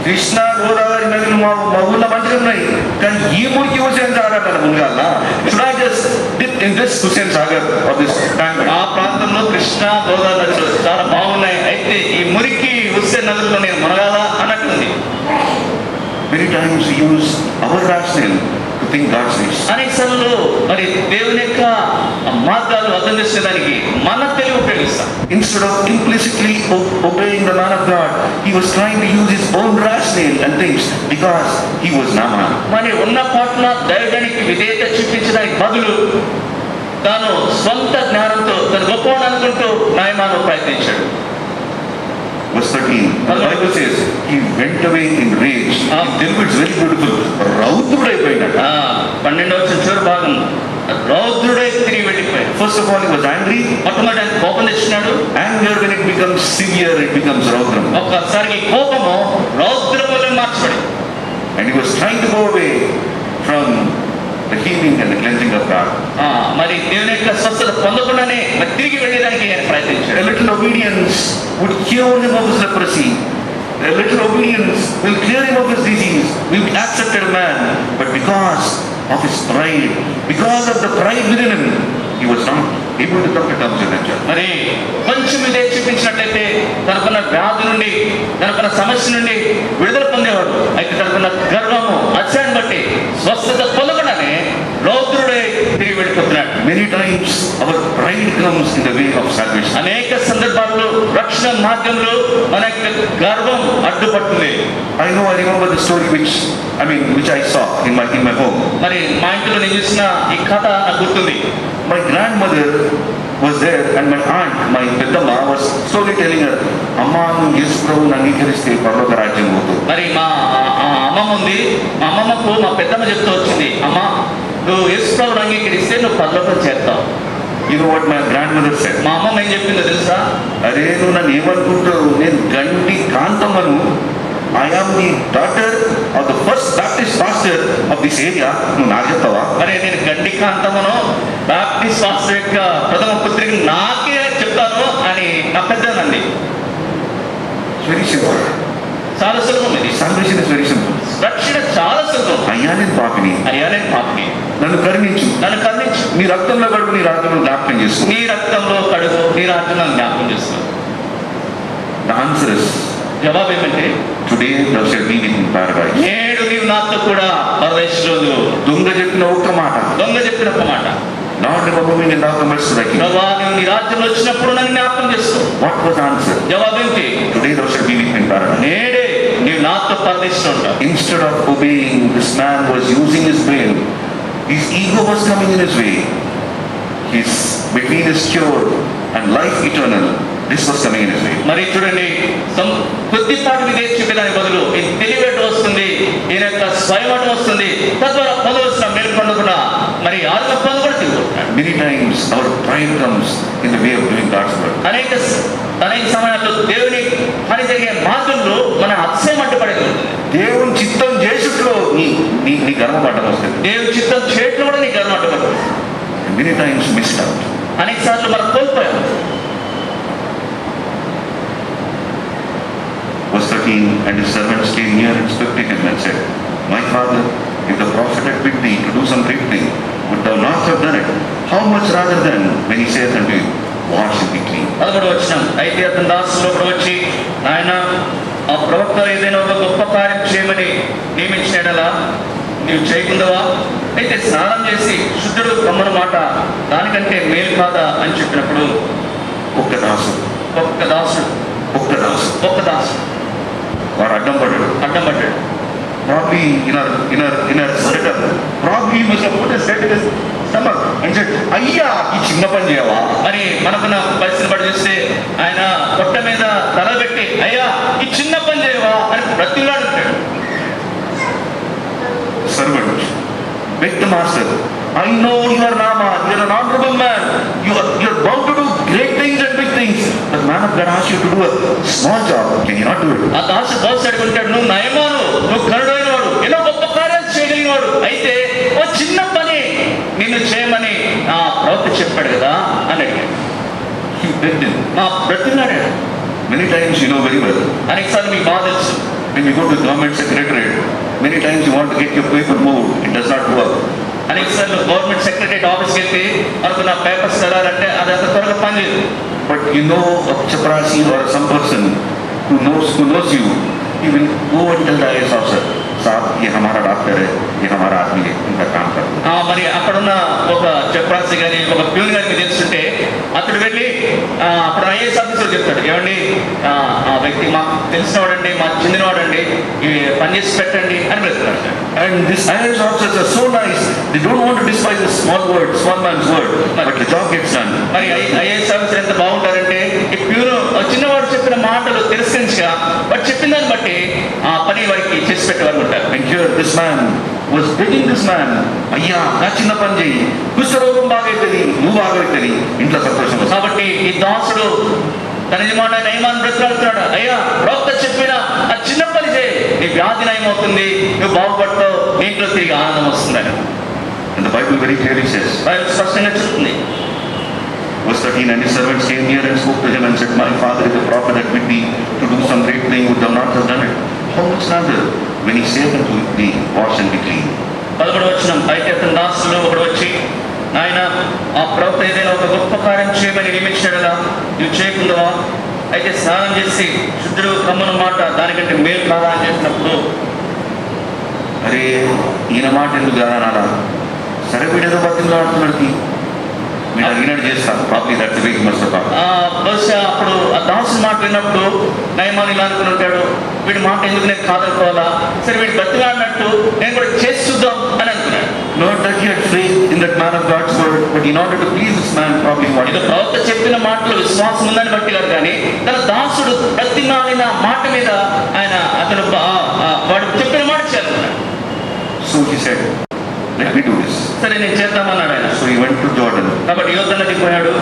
కృష్ణా గోదావరి నదులు మా ఊళ్ళో మంచిగా ఉన్నాయి, కానీ ఈ మురికి హుస్సేన్ సాగర్ కదా Munagala. Should I just dip in this Hussain Sagar or this tank? ఆ ప్రాంతంలో కృష్ణా గోదావరి నదులు చాలా బాగున్నాయి, అయితే ఈ మురికి హుస్సేన్ నదుల్లో నేను మునగాలా అన్నట్టుంది. Many times we use our rationale to think God's ways. అనేక సార్లు మరి దేవుని యొక్క మార్గాలు అర్థం చేసేదానికి మన తెలివి ఉపయోగిస్తాం. Instead of implicitly obeying the man of God, he was trying to use his own rationale and things because he was Naaman. మరి ఉన్న పాటల దైవానికి విధేయత చూపించడానికి బదులు తాను స్వంత జ్ఞానంతో తను గొప్పవాడు అనుకుంటూ నయమాను ప్రయత్నించాడు. Verse 13, the Bible says, he went away in rage. In Telugu it's very beautiful. రౌద్రుడైపోయినాడు. 12వ వచనం చివరి భాగం, రౌద్రుడై తిరిగి వెళ్ళిపోయాడు. First of all, he was angry. మొట్టమొదటి ఆయన కోపం తెచ్చినాడు. Anger, when it becomes severe, it becomes raudram. ఒక్కసారి కోపము రౌద్రములో మార్చబడింది. And he was trying to go away from the healing and the cleansing of God. మరి దేవుని యొక్క స్వస్థత పొందకుండానే మరి తిరిగి వెళ్ళడానికి ఆయన ప్రయత్నించాడు. A little obedience would cure him of his leprosy. A little obedience will clear him of his disease. Will be accepted man. But because of his pride, because of the pride within him, he was not able to come to terms with that. మరి కొంచెం ఇదే చూపించినట్లయితే తనకున్న వ్యాధి నుండి, తనకున్న సమస్య నుండి విడుదల పొందేవాడు. అయితే తనకున్న గర్వము అత్యాన్ని బట్టి స్వస్థత పొందకుండానే రౌద్రుడే తిరిగి వెళ్ళిపోతున్నాడు. Many times our pride comes in the way of salvation. అనేక సందర్భాల్లో రక్షణ మార్గంలో మన యొక్క గర్వం అడ్డుపడుతుంది. I remember the story which I saw in my home. మరి మా ఇంట్లో నేను చూసిన ఈ కథ నాకు గుర్తుంది. My grandmother was there and my aunt, my Peddamma, was slowly telling her, Amma, నువ్వు యేసు ప్రభువుని అంగీకరిస్తే పరలోక రాజ్యం పోతుంది. మరి మా అమ్మమ్మ ఉంది, మా అమ్మమ్మకు మా పెద్దమ్మ చెప్తూ వచ్చింది, అమ్మ నువ్వు యేసు ప్రభువుని అంగీకరిస్తే నువ్వు పరలోకం చేస్తావు. You know what my grandmother said? మా అమ్మమ్మ ఏం చెప్పిందో తెలుసా? అరే నువ్వు నన్ను ఏమనుకుంటావు, నేను గంటి కాంతమ్మను, I am the daughter of the first Baptist pastor of this area. నువ్వు నాకు చెప్తావా? మరి నేను గండికాంతమును బాప్టిస్ట్ పాస్టర్ యొక్క ప్రథమ పుత్రికి నాకే చెప్తాను అని నా పెద్దనండి. Very simple. చాలా సులభం ఇది. Salvation is very simple. రక్షణ చాలా సులభం. అయ్యా నేను పాపిని, అయ్యా నేను పాపిని, నన్ను కరుణించు, నన్ను కరుణించు, నీ రక్తంలో కడుగు, నీ రాజ్యంలో జ్ఞాపకం చేసుకో. నీ రక్తంలో కడుగు, నీ రాజ్యంలో జ్ఞాపకం చేసుకో. The answer is జవాబు ఏమంటే today thou shalt be with me in paradise. నేడు నీవు నాతో కూడా పరదేశంలో. దొంగ చెప్పిన ఒక్క మాట, దొంగ చెప్పిన ఒక మాట, Lord, remember me when thou comest to thy kingdom. ప్రభువా నీవు నీ రాజ్యంలో వచ్చినప్పుడు నన్ను జ్ఞాపకం చేసుకో. What was the answer? జవాబు ఏంటి? Today thou shalt be with me in paradise. నేడే నీవు నాతో పరదేశంలో ఉంటావు. Instead of obeying, this man was using his brain. His ego was coming in his way. His between his cure and life eternal, this was coming in his way. మరి చూడండి, కొద్దిపాటి విధేయత చూపేదానికి బదులు ఈ తెలివేట వస్తుంది, ఈయన యొక్క స్వయమటం వస్తుంది, తద్వారా పొందవలసిన మేలు పొందకుండా మరి ఆత్మ పొంద కూడా తీసుకుంటున్నాడు. Many times our pride comes in the way of doing God's work. అనేక సమయాల్లో దేవుని పని జరిగే మార్గంలో మన అతిశయం అడ్డుపడేది ఉంటుంది. దేవుని చిత్తం చేసుట్లో నీ గర్వపడడం వస్తుంది. దేవుని చిత్తం చేయట్లో కూడా నీ గర్వం అడ్డుపడుతుంది. Many times missed out. అనేక సార్లు మనం కోల్పోయాం. Verse 13, and his servants came near and spoke to him and said, My father, if the prophet had bid thee to do some great thing, would thou not have done it? How much rather then when he saith unto you, Wash and be clean? 13వ వచనం, అయితే అతని దాసులు ఒకడు వచ్చి, నాయన ఆ ప్రవక్త ఏదైనా ఒక గొప్ప కార్యం చేయమని నియమించినలా నీవు చేయకుందవా? అయితే స్నానం చేసి శుద్ధుడు కమ్మను మాట దానికంటే మేలు కాదా అని చెప్పినప్పుడు ఒక్క దాసుడు వాడు అడ్డం పడ్డాడు. Probably in our setup, probably he must have put his head in his stomach and said, అయ్యా ఈ చిన్న పని చేయవా? మరి మనకున్న పరిస్థితిని బట్టి చూస్తే ఆయన పొట్ట మీద తల పెట్టి అయ్యా ఈ చిన్న పని చేయవా అని బ్రతిలాడుతాడు. Servant, beg the master, I know your Nama, you are an honorable man, you are bound to do great things and big things. The man of God asks you to do a small job, can you not do it? ఆ దాసు బాస్ అడుగుంటాడు, నువ్వు నయమాను, నువ్వు కరుడైన వాడు, ఎన్నో గొప్ప కార్యాలు చేయగలిగిన వాడు, అయితే ఓ చిన్న పని నిన్ను చేయమని ఆ ప్రవక్త చెప్పాడు కదా అని అడిగాడు. He begged him. మా బ్రతిలాడాడు. Many times you know very well, అనేకసార్లు మీకు బాగా తెలుసు, when you go to government secretariat, many times you want to get your paper moved, it does not work. అనేకసార్లు గవర్నమెంట్ సెక్రటరీ ఆఫీస్కి వెళ్తే మనకు నా పేపర్స్ చదవాలంటే అది అంత త్వరగా పనిచేయదు. But you know of chaprasi or some person who knows you, he will go and tell the IAS officer, साहब ये हमारा डॉक्टर है, ये हमारा आदमी है, इनका काम करो. మరి అక్కడున్న ఒక చక్రాసి కానీ ఒక ప్యూన్ గారికి తెలుస్తుంటే అతడు వెళ్ళి అప్పుడు ఐఏఎస్ ఆఫీసర్ చెప్తాడు, ఏమండి ఆ వ్యక్తి మాకు తెలిసినవాడండి, మాకు చెందినవాడండి, ఇవి పని చేసి పెట్టండి అని వెళ్తున్నాడు. And these IAS officers are so nice, they don't want to despise the small man's word, but the job gets done. మరి ఐఏఎస్ ఆఫీసర్ ఎంత బాగుంటారంటే ఈ ప్యూన్ చిన్నవాడు చెప్పిన మాటలు తిరస్కరించగా వాడు చెప్పిన దాన్ని బట్టి ఆ పని వారికి చేసి పెట్టేవారు ఉంటారు. And here this man was begging this man, అయ్యా నా చిన్న పని చేయి, కుష్ఠరోగం బాగైతుంది, నువ్వు బాగైతుంది, ఇంట్లో సంతోషం వస్తుంది. కాబట్టి ఈ దాసుడు తన యజమాని నయమాన్ని బ్రతిలాడుతున్నాడు, అయ్యా ప్రవక్త చెప్పిన ఆ చిన్న పని చేయి, నీ వ్యాధి నయమవుతుంది, నువ్వు బాగుపడతావు, నీ ఇంట్లో తిరిగి ఆనందం వస్తుందని. And the Bible very clearly says, Bible స్పష్టంగా చెప్తుంది. verse 13, and his servants came near and spoke to him and said, My father is a prophet that bid thee to do some great thing, would thou not have done it? How much rather when he saith unto thee, Wash and be clean? 11వ వచనం, అయితే అతని దాసులు ఒకడు వచ్చి, ఆయన ఆ ప్రవక్త ఏదైనా ఒక గొప్ప కార్యం చేయమని నియమించాడుగా నువ్వు చేయకుందవా? అయితే స్నానం చేసి శుద్ధుడు కమ్మను మాట దానికంటే మేలు కాదా అని చెప్పినప్పుడు అరే ఈయన మాట ఎందుకు కాదనాలా? సరే వీడేదో బతిలో ఆడుతున్నాడు, వీడు అడిగినట్టు చేస్తాను, ప్రాబ్లీ దట్ వీక్ మస్ట్ బహుశా అప్పుడు ఆ దాసు మాట విన్నప్పుడు నయమాన్ ఇలా అనుకుని ఉంటాడు, వీడి మాట ఎందుకు నేను కాదనుకోవాలా, సరే వీడు బతిలాడినట్టు నేను కూడా చేసి చూద్దాం అని అనుకున్నాడు. Not that he had faith in that man of God's word, but in order to please this man, probably what ఇది ప్రవక్త చెప్పిన మాటలో విశ్వాసం ఉందని బట్టి కాదు, కానీ తన దాసుడు ప్రతిమాలిన మాట మీద ఆయన అతను వాడు చెప్పిన మాట చేయాలన్నాడు. So he said, let me do this. సరే నేను చేద్దామన్నాడు ఆయన. So he went to Jordan కాబట్టి యోర్దాను నదికి పోయాడు.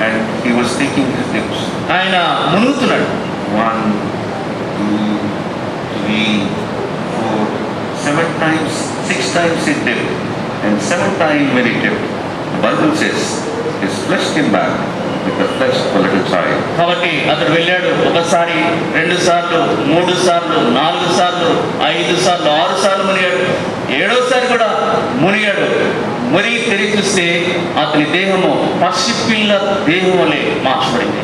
and he was taking his dips. ఆయన మునుగుతున్నాడు. 1, 2, 3, times, 6 times he dipped, and 7th time when he dipped, the Bible says his flesh came back with the flesh of a little child. కాబట్టి అతడు వెళ్ళాడు, ఒకసారి, 2 సార్లు, 3 సార్లు, 4 సార్లు, 5 సార్లు, 6 సార్లు మునిగాడు. 7వసారి కూడా మునిగాడు. మునిగి తిరిగి చూస్తే అతని దేహము పసిపిల్ల దేహం వలె మార్చబడింది.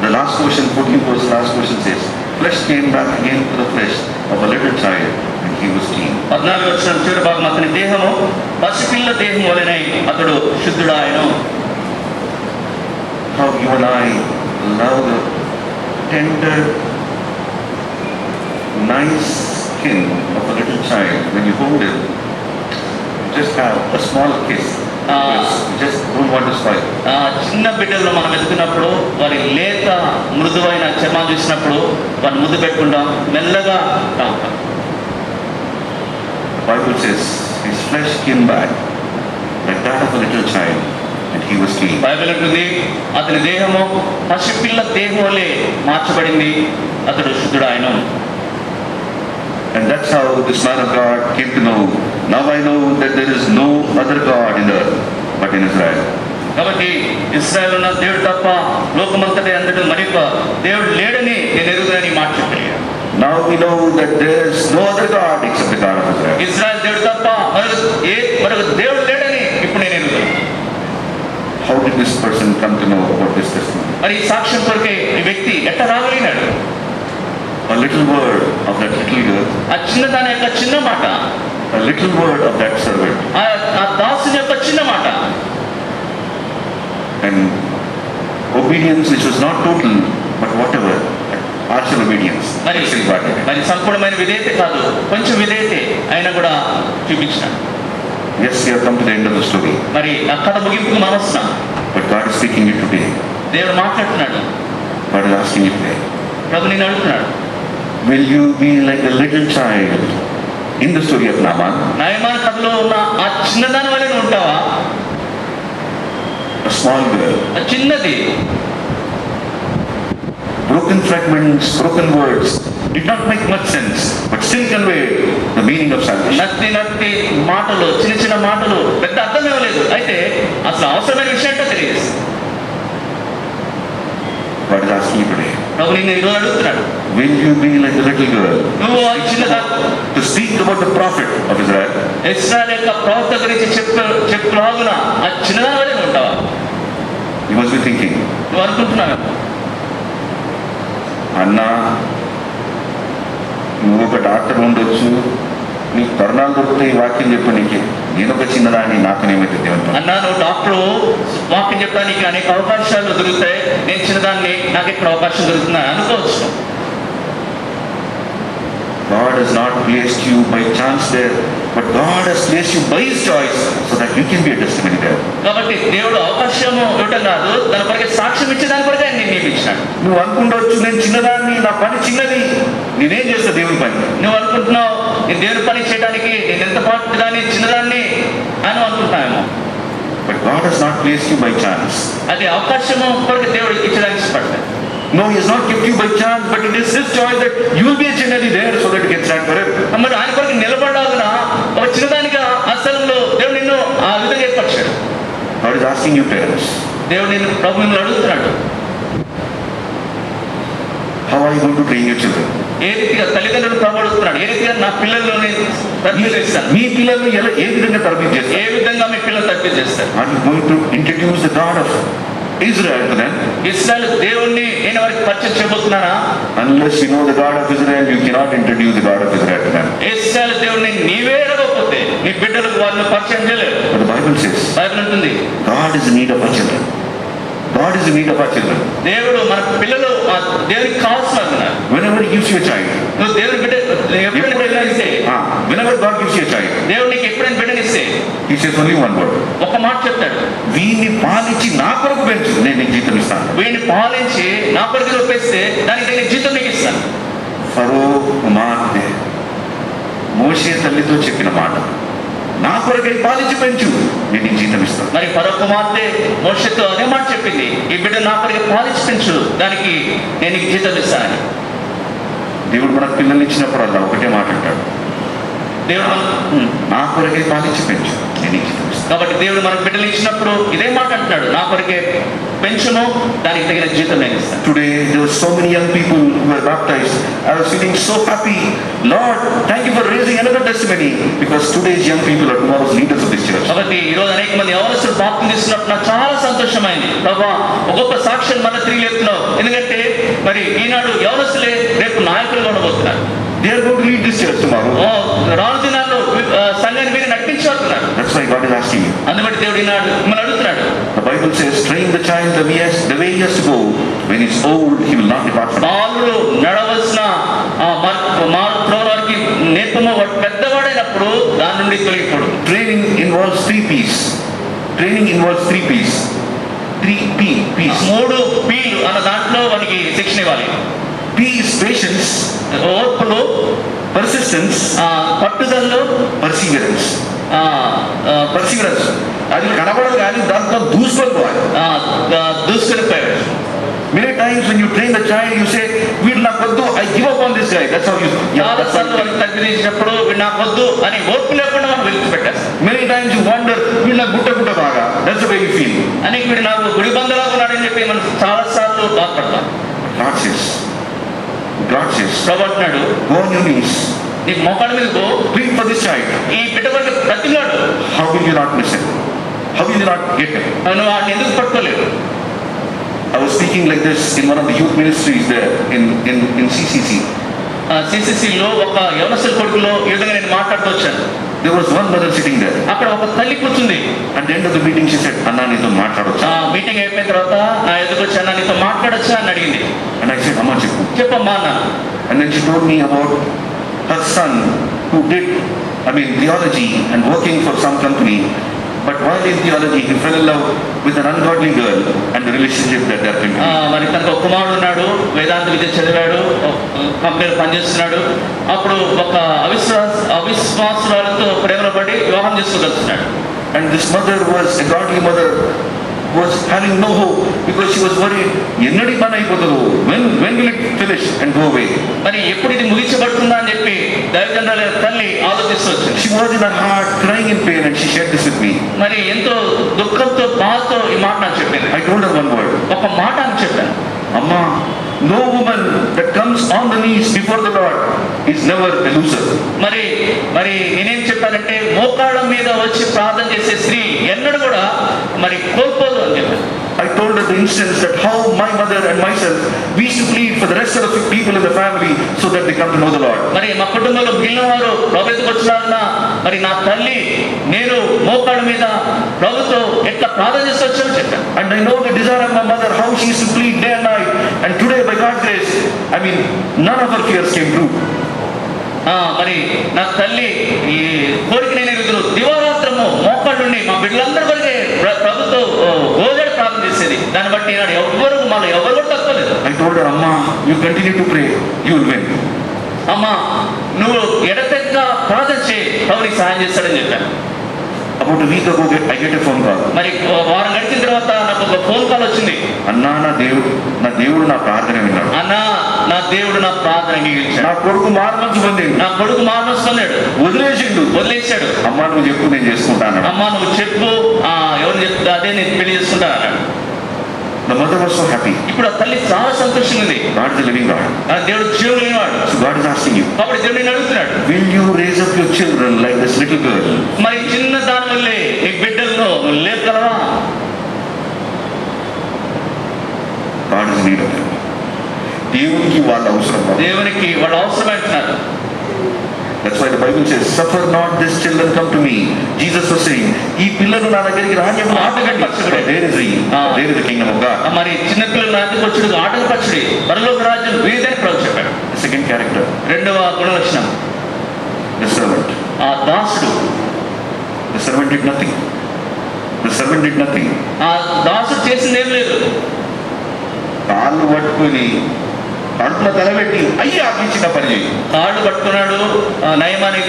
The last question, 14th verse, last question says, flesh came back again to the flesh of a little child, and he was clean. 14వ వచనం చివరి భాగం, అతని దేహము పసిపిల్ల దేహం వలెనై అతడు శుద్ధుడాయను. How you and I love the tender, nice skin of a little child. When you hold him, you just have a small kiss. You just don't want to spoil. చిన్న బిడ్డలను మనం ఎత్తుకున్నప్పుడు వారి లేత మృదువైన చర్మం చూసినప్పుడు వారిని ముద్దు పెట్టుకుంటాం, మెల్లగా తాగుతాం. The Bible says his flesh came back like that of a little child, and he was clean. Bible అంటుంది అతని దేహము పసిపిల్ల దేహం వలె మార్చబడింది, అతడు శుద్ధుడాయను. And that's how this man of God came to know. Now I know that there is no other God in the earth but in Israel. కాబట్టి ఇశ్రాయేలు ఉన్న దేవుడు తప్ప లోకమంతటి అందరూ మరొక దేవుడు లేడని నేను ఎరుగుదని మాట చెప్పగలిగాను. Now we know that there is no other God except the God of Israel. ఇశ్రాయేలు దేవుడు తప్ప మరొక దేవుడు లేడని ఇప్పుడు నేను ఎరుగుతాను. How did this person come to know about this testimony? మరి ఈ సాక్ష్యం కొరకే ఈ వ్యక్తి ఎట్లా రాగలిగినాడు? A little word of that little girl, ఆ చిన్నదాని యొక్క చిన్న మాట, a little word of that servant, ఆ దాసుని యొక్క చిన్న మాట, and obedience which was not total but whatever, partial obedience. మరి Still got it. మరి సంపూర్ణమైన విధేయత కాదు, కొంచెం విధేయతే అయినా కూడా చూపించినాడు. Yes, we have come to the end of the story, మరి ఆ కథ ముగింపుకు మనం వస్తున్నాం. but God is speaking it today. దేవుడు మాట్లాడుతున్నాడు. God is asking you today, ప్రభు నేను అడుగుతున్నాడు, will you be like the little child in the story of Naaman, Naaman కథలో ఉన్న ఆ చిన్నదాని వల్ల నువ్వు ఉంటావా? a small girl, ఆ చిన్నది, broken fragments, broken words, did not make much sense, but still conveyed the meaning of salvation. నత్తి మాటలు, చిన్న చిన్న మాటలు, పెద్ద అర్థం ఇవ్వలేదు, అయితే అసలు అవసరమైన విషయం ఏంటో తెలియదు. God is asking you today, ప్రభు నేను ఈరోజు అడుగుతున్నాడు, will you be like the little girl నువ్వు ఆ చిన్నదా to speak about the prophet of Israel? ఇశ్రాయేలు యొక్క ప్రవక్త గురించి చెప్పులాగున ఆ చిన్నదాని వల్ల నువ్వు ఉంటావా? You must be thinking, నువ్వు అనుకుంటున్నావు, అన్నా నువ్వు ఒక డాక్టర్ ఉండొచ్చు, నీకు తరుణాలు దొరుకుతాయి, వాక్యం చెప్పడానికి, నేను ఒక చిన్నదాన్ని, నాకనేమైతే దేవుని అన్నా నువ్వు డాక్టరు, వాక్యం చెప్పడానికి అనేక అవకాశాలు దొరుకుతాయి, నేను చిన్నదాన్ని, నాకు ఎక్కడ అవకాశం దొరుకుతుందని అనుకోవచ్చు. God has not placed you by chance there, but God has placed you by His choice so that you can be a testimony there. కాబట్టి దేవుడు అవకాశము ఇవ్వటం కాదు, దాని కొరకే సాక్ష్యం ఇచ్చే దాని కొరకే ఆయన నియమించాడు. నువ్వు అనుకుంటవచ్చు, నేను చిన్నదాన్ని, నా పని చిన్నది, నేనేం చేస్తా దేవుని పని. నువ్వు అనుకుంటున్నావు నేను దేవుని పని చేయడానికి నేను ఎంత పాటుదాన్ని, చిన్నదాన్ని అని అనుకుంటున్నామేమో. But God has not placed you by chance. అది అవకాశము కొరకు దేవుడు ఇచ్చడానికి ఇష్టపడతాడు. No, He has not kept you by chance, but it is His choice that you will be a chinnadi there so that you can stand forever. మరి ఆయన కొరకు నిలబడాలన ఒక చిన్నదానిగా ఆ స్థలంలో దేవుడు నిన్ను ఆ విధంగా ఏర్పరిచాడు. God is asking you, parents, దేవుడు నిన్ను ప్రభు మిమ్మల్ని అడుగుతున్నాడు, how are you going to train your children? ఏ రీతిగా తల్లిదండ్రులు ప్రభు అడుగుతున్నాడు, ఏ రీతిగా నా పిల్లల్ని తరబియత్ చేస్తాను, మీ పిల్లల్ని ఏ విధంగా తరబియత్ చేస్తారు? ఏ విధంగా మీ పిల్లలు తరబియత్ చేస్తారు? Are you going to introduce the God of Israel to them? ఇశ్రాయేలు దేవుణ్ణి నేను వారికి పరిచయం చేయబోతున్నానా? Unless you know the God of Israel, you cannot introduce the God of Israel to them. ఇశ్రాయేలు దేవుణ్ణి నీవే ఎరగకపోతే నీ బిడ్డలకు వారిని పరిచయం చేయలేరు. But the Bible says, Bible అంటుంది God is in need of our children. God is in need of our children. దేవుడు మన పిల్లలు దేవునికి కావాల్సిన Whenever He gives you a child, నువ్వు దేవుని బిడ్డ ఎప్పుడైనా బిడ్డనిస్తే, whenever God gives you a child, దేవుడు నీకు ఎప్పుడైనా బిడ్డనిస్తే He says only one word. ఒక మాట చెప్తాడు, వీడిని పాలించి నా కొరకు పెంచు, నేను నీకు జీతం ఇస్తాను. వీడిని పాలించి నా కొరకు ఒప్పేస్తే దానికి తగిన జీతం నీకు ఇస్తాను. ఫరో కుమార్తె మోషే తల్లితో చెప్పిన మాట, నా కొరకై పాలించి పెంచు, నేను నీకు జీతం ఇస్తాను. మరి ఫరో కుమార్తె మోషేతో అదే మాట చెప్పింది, ఈ బిడ్డ నా కొరకు పాలించి పెంచు, దానికి నేను నీకు జీతం ఇస్తానని. దేవుడు మనకు పిల్లల్ని ఇచ్చినప్పుడు అలా ఒకటే మాట అంటాడు, దేవుడు నా కొరకే పాలించి పెంచు, నేను ఇచ్చి పెంచుతాను. కాబట్టి దేవుడు మనకు బిడ్డలు ఇచ్చినప్పుడు ఇదే మాట అంటున్నాడు, నా కొరకే పెంచును, దానికి తగిన జీతం నేను ఇస్తాను. Today there were so many young people who were baptized. I was feeling so happy. Lord, thank you for raising another testimony, because today's young people are tomorrow's leaders of this church. కాబట్టి ఈ రోజు అనేక మంది యవనస్తులు బాప్తిసం తీసుకున్నప్పుడు నాకు చాలా సంతోషమైంది. ప్రభా ఒక గొప్ప సాక్ష్యం మన తిరిగి లేపుతున్నావు, ఎందుకంటే మరి ఈనాడు యవనస్తులే రేపు నాయకులుగా ఉండబోతున్నారు. They are going to lead this church tomorrow. రాను దినాల్లో సంఘాన్ని వీరిని నడిపించబడుతున్నారు. That's why God is asking you. అందుబట్టి దేవుడు ఈనాడు మిమ్మల్ని అడుగుతున్నాడు. The Bible says, train the child the way he has to go. When he is old, he will not depart from it. బాలుడు నడవలసిన వారికి నేర్పము, పెద్దవాడైనప్పుడు దాని నుండి తొలగిపోడు. Training involves 3 P's. Training involves 3 P's. 3 P's. 3 P'లు అన్న దాంట్లో వానికి శిక్షణ ఇవ్వాలి. P is patience, ఓర్పులు, persistence, పట్టుదలలో, perseverance. అది కనబడదు కానీ దాంతో దూసుకొని దూసుకెళ్ళిపోయాడు. Many times when you train the child, you say, "We'll not go. I give up on this guy." That's how you. చాలా సార్లు వాళ్ళకి తగ్గించినప్పుడు నాకు వద్దు అని ఓర్పు లేకుండా మనం విడిచిపెట్టేస్తాం. Many times you wonder, "We'll not గుట్ట బాగా." That's the way you feel. అని వీడు నాకు గుడి బందలాగా ఉన్నాడని చెప్పి మనం చాలా సార్లు బాధపడతాం. God says, ప్రభు అంటున్నాడు, go on your knees, నీ మోకాళ్ళ మీద పో, plead for this child. ఈ బిడ్డ వరకు ప్రతిలాడు. How will you not listen? How will you not get him? నువ్వు వాడిని ఎందుకు పట్టుకోలేవు? I was speaking like this in one of the youth ministries there in CCC. CCCలో ఒక యవనస్తుల కొడుకులో ఈ విధంగా నేను మాట్లాడుతూ వచ్చాను. There was one mother sitting there. అక్కడ ఒక తల్లి కూర్చుంది. At the end of the meeting, she said, "Anna, నీతో మాట్లాడొచ్చా?" మీటింగ్ అయిపోయిన తర్వాత నా ఎదురుకు వచ్చి, అన్న నీతో మాట్లాడొచ్చా అని అడిగింది. And I said, "Amma, చెప్పు." చెప్పమ్మా అన్న. And then she told me about her son who did, theology and working for some company. But while in theology, he fell in love with an ungodly girl and the relationship that continued. మరి తనకు ఒక కుమారుడు ఉన్నాడు, వేదాంత విద్య చదివాడు, కంపెనీలో పనిచేస్తున్నాడు. అప్పుడు ఒక అవిశ్వాసురాలతో ప్రేమలో పడి వివాహం చేసుకోగలుగుతున్నాడు. And this mother was a godly mother, was having no hope because she was worried, "Ennadi mana ayipotado? When will it finish and go away?" మరి ఎప్పుడు ఇది ముగించబడుతుందా అని చెప్పి దైవజనుల తల్లి ఆలోచిస్తూ వచ్చింది. She was in her heart crying in pain and she shared this with me. మరి ఎంతో దుఃఖంతో బాధతో ఈ మాట నాకు చెప్పింది. I told her one word. ఒక మాట అని చెప్పాను, "Amma, no woman that comes on the knees before the Lord is never a loser." మరి నేనేం చెప్పానంటే, మోకాళ్ళ మీద వచ్చి ప్రార్థన చేసే స్త్రీ ఎన్నడూ కూడా మరి కోల్పోదు అని చెప్పాను. I told her the instance that how my mother and myself, we used to plead for the rest of the people in the family so that they come to know the Lord. మరి మా కుటుంబంలో మిగిలిన వారు ప్రభుత్వకు వచ్చినా మరి నా తల్లి నేను మోకాళ్ళ మీద ప్రభుతో ఎట్లా ప్రార్థన చేసి వచ్చామో చెప్పాను. And I know the desire of my mother, how she used to plead day and night. And today, by God's grace, none of her fears came true. మరి నా తల్లి ఈ కోరిక నేను ఎదురు దివారాత్రము మోకాళ్ళుండి మా బిడ్డలందరి వరకే ప్రభుత్వం రోజు ప్రార్థన చేసేది. దాన్ని బట్టి నాడు ఎవరు కూడా తక్కువలేదు. I told her, "Amma, you continue to pray, you will win." అమ్మా నువ్వు ఎడతెక్క ప్రార్థన చేయి, ప్రభు నీకు సహాయం చేస్తాడని చెప్పాను. About a week ago, I get a phone call. మరి వారం గడిచిన తర్వాత నాకు ఒక ఫోన్ కాల్ వచ్చింది. "Anna, నా దేవుడు నా ప్రార్థన విన్నాడు. అన్నా నా దేవుడు నా ప్రార్థన అంగీకరించాడు. నా కొడుకు మారుమనసు పొందాడు. నా కొడుకు మారుమనసు పొందాడు. వదిలేశాడు. అమ్మా, నువ్వు చెప్పు, నేను చేసుకుంటాను." అమ్మా నువ్వు చెప్పు, ఎవరు చెప్తా అదే నేను పెళ్లి చేసుకుంటాను అన్నాడు. The mother was so happy. ఇప్పుడు ఆ తల్లి చాలా సంతోషంగా ఉంది. God is a living God. దేవుడు జీవం లేనివాడు. So God is asking you, కాబట్టి దేవుడు నేను అడుగుతున్నాడు, will you raise up your children like this little girl? మరి చిన్న దాని వల్లే నీ బిడ్డలను నువ్వు లేపగలవా? God is need of them. దేవునికి వాళ్ళ అవసరం. దేవునికి వాళ్ళు అవసరమంటున్నారు. That's why the Bible says, "Suffer not these children come to me." Jesus was saying, "ఈ పిల్లలు నా దగ్గరికి రానివ్వండి." There is the kingdom of God. మరి చిన్న పిల్లలు నా దగ్గరికి వచ్చుడు ఆటంకపరచుడి, పరలోక రాజ్యం వీరిదని ప్రభు చెప్పాడు. The second character, రెండవ గుణలక్షణం, the servant. ఆ దాసుడు. The servant did nothing. ఆ దాసుడు చేసింది ఏం లేదు. కాళ్ళు పట్టుకుని కడుపులో తలబెట్టి అయ్యా చిన్న పని చేయి. కాళ్ళు పట్టుకున్నాడు, నయమాని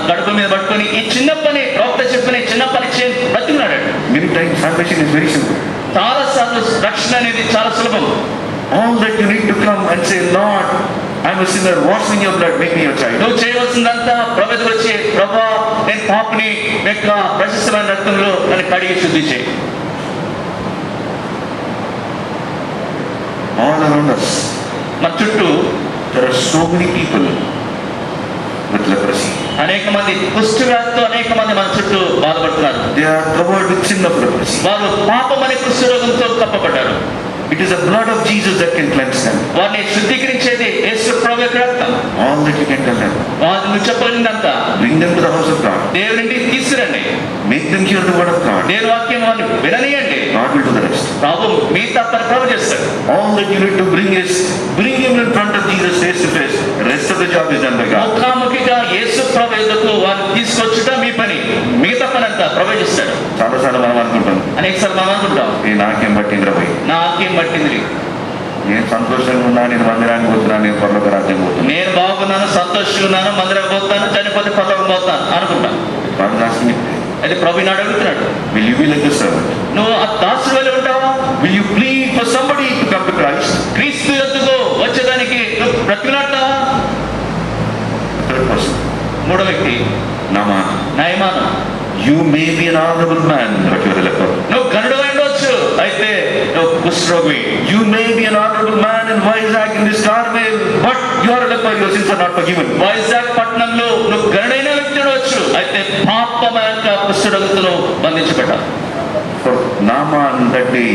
కడుపు మీద పట్టుకొని ఈ చిన్న పని ప్రవక్త చెప్పిన చిన్న పని చేసి బతికున్నాడు. Many times salvation is very simple. చాలా సార్లు రక్షణ అనేది చాలా సులభం. All that you need to come and say, "Lord, I'm a sinner, wash me in your blood, make me your child. నువ్వు చేయవలసిందంతా ప్రభు ఎదురు వచ్చి, ప్రభా నేను పాపిని, యొక్క ప్రశస్తమైన రక్తంలో నన్ను కడిగి శుద్ధి చేయి. All around us, మన చుట్టూ there are so many people with leprosy. అనేక మంది కుష్ఠవ్యాధితో అనేక మంది మన చుట్టూ బాధపడుతున్నారు. They are covered with sin of leprosy. వారు పాపం అనే కుష్ఠరోగంతో కప్పబడ్డారు. It is the blood of Jesus that can cleanse them. వారిని శుద్ధీకరించేది యేసు ప్రభు యొక్క రక్తం. All that you can tell them. వారు నువ్వు చెప్పగలిగినంతా Bring them to the house of God. దేవునింటికి తీసుకురండి. Make them hear the word of God. దేవుని వాక్యం వారిని విననీయండి. God will do the rest. ప్రభు మిగతా పని ప్రభు చేస్తాడు. All that you need to bring him in front of Jesus face to face. The rest of the job is done by God. ముఖాముఖిగా యేసు ప్రభు ఎదుకు వారిని తీసుకొచ్చుట మీ పని. మిగతా పని అంతా ప్రభు చేస్తాడు. చాలాసార్లు మనం అనుకుంటాం, అనేకసార్లు మనం అనుకుంటాం, నాకేం పట్టిందిరా పోయి, నాకేం పట్టింది, నేను సంతోషంగా ఉన్నా, నేను మందిరానికి పోతున్నాను, నేను పరలోక రాజ్యం పోతున్నాను. నేను బాగున్నాను, సంతోషంగా ఉన్నాను, మందిరం పోతాను, చనిపోతే పరలోకం పోతాను అనుకుంటాం. God is asking me, అయితే ప్రభు నాడు అడుగుతున్నాడు, will you be like the servant? నువ్వు ఆ దాసుడు వలె ఉంటావా? Will you plead for somebody to come to Christ? క్రీస్తు ఎద్దుకు వచ్చేదానికి నువ్వు బ్రతికిలాడతావా? Third person, మూడో వ్యక్తి Naaman. Naaman. You may be an honorable man, but you are a leper. నువ్వు గనుడు ఉండొచ్చు, అయితే నువ్వు కుష్ఠరోగి. You may be an honorable man in Vizag in this Carmel, but you are a leper, your sins are not forgiven. Vizag పట్టణంలో నువ్వు గనుడైన వ్యక్తి ఉండవచ్చు, అయితే పాపం యొక్క కుష్ఠరోగంతో బంధించబడ్డావు. For Naaman that day,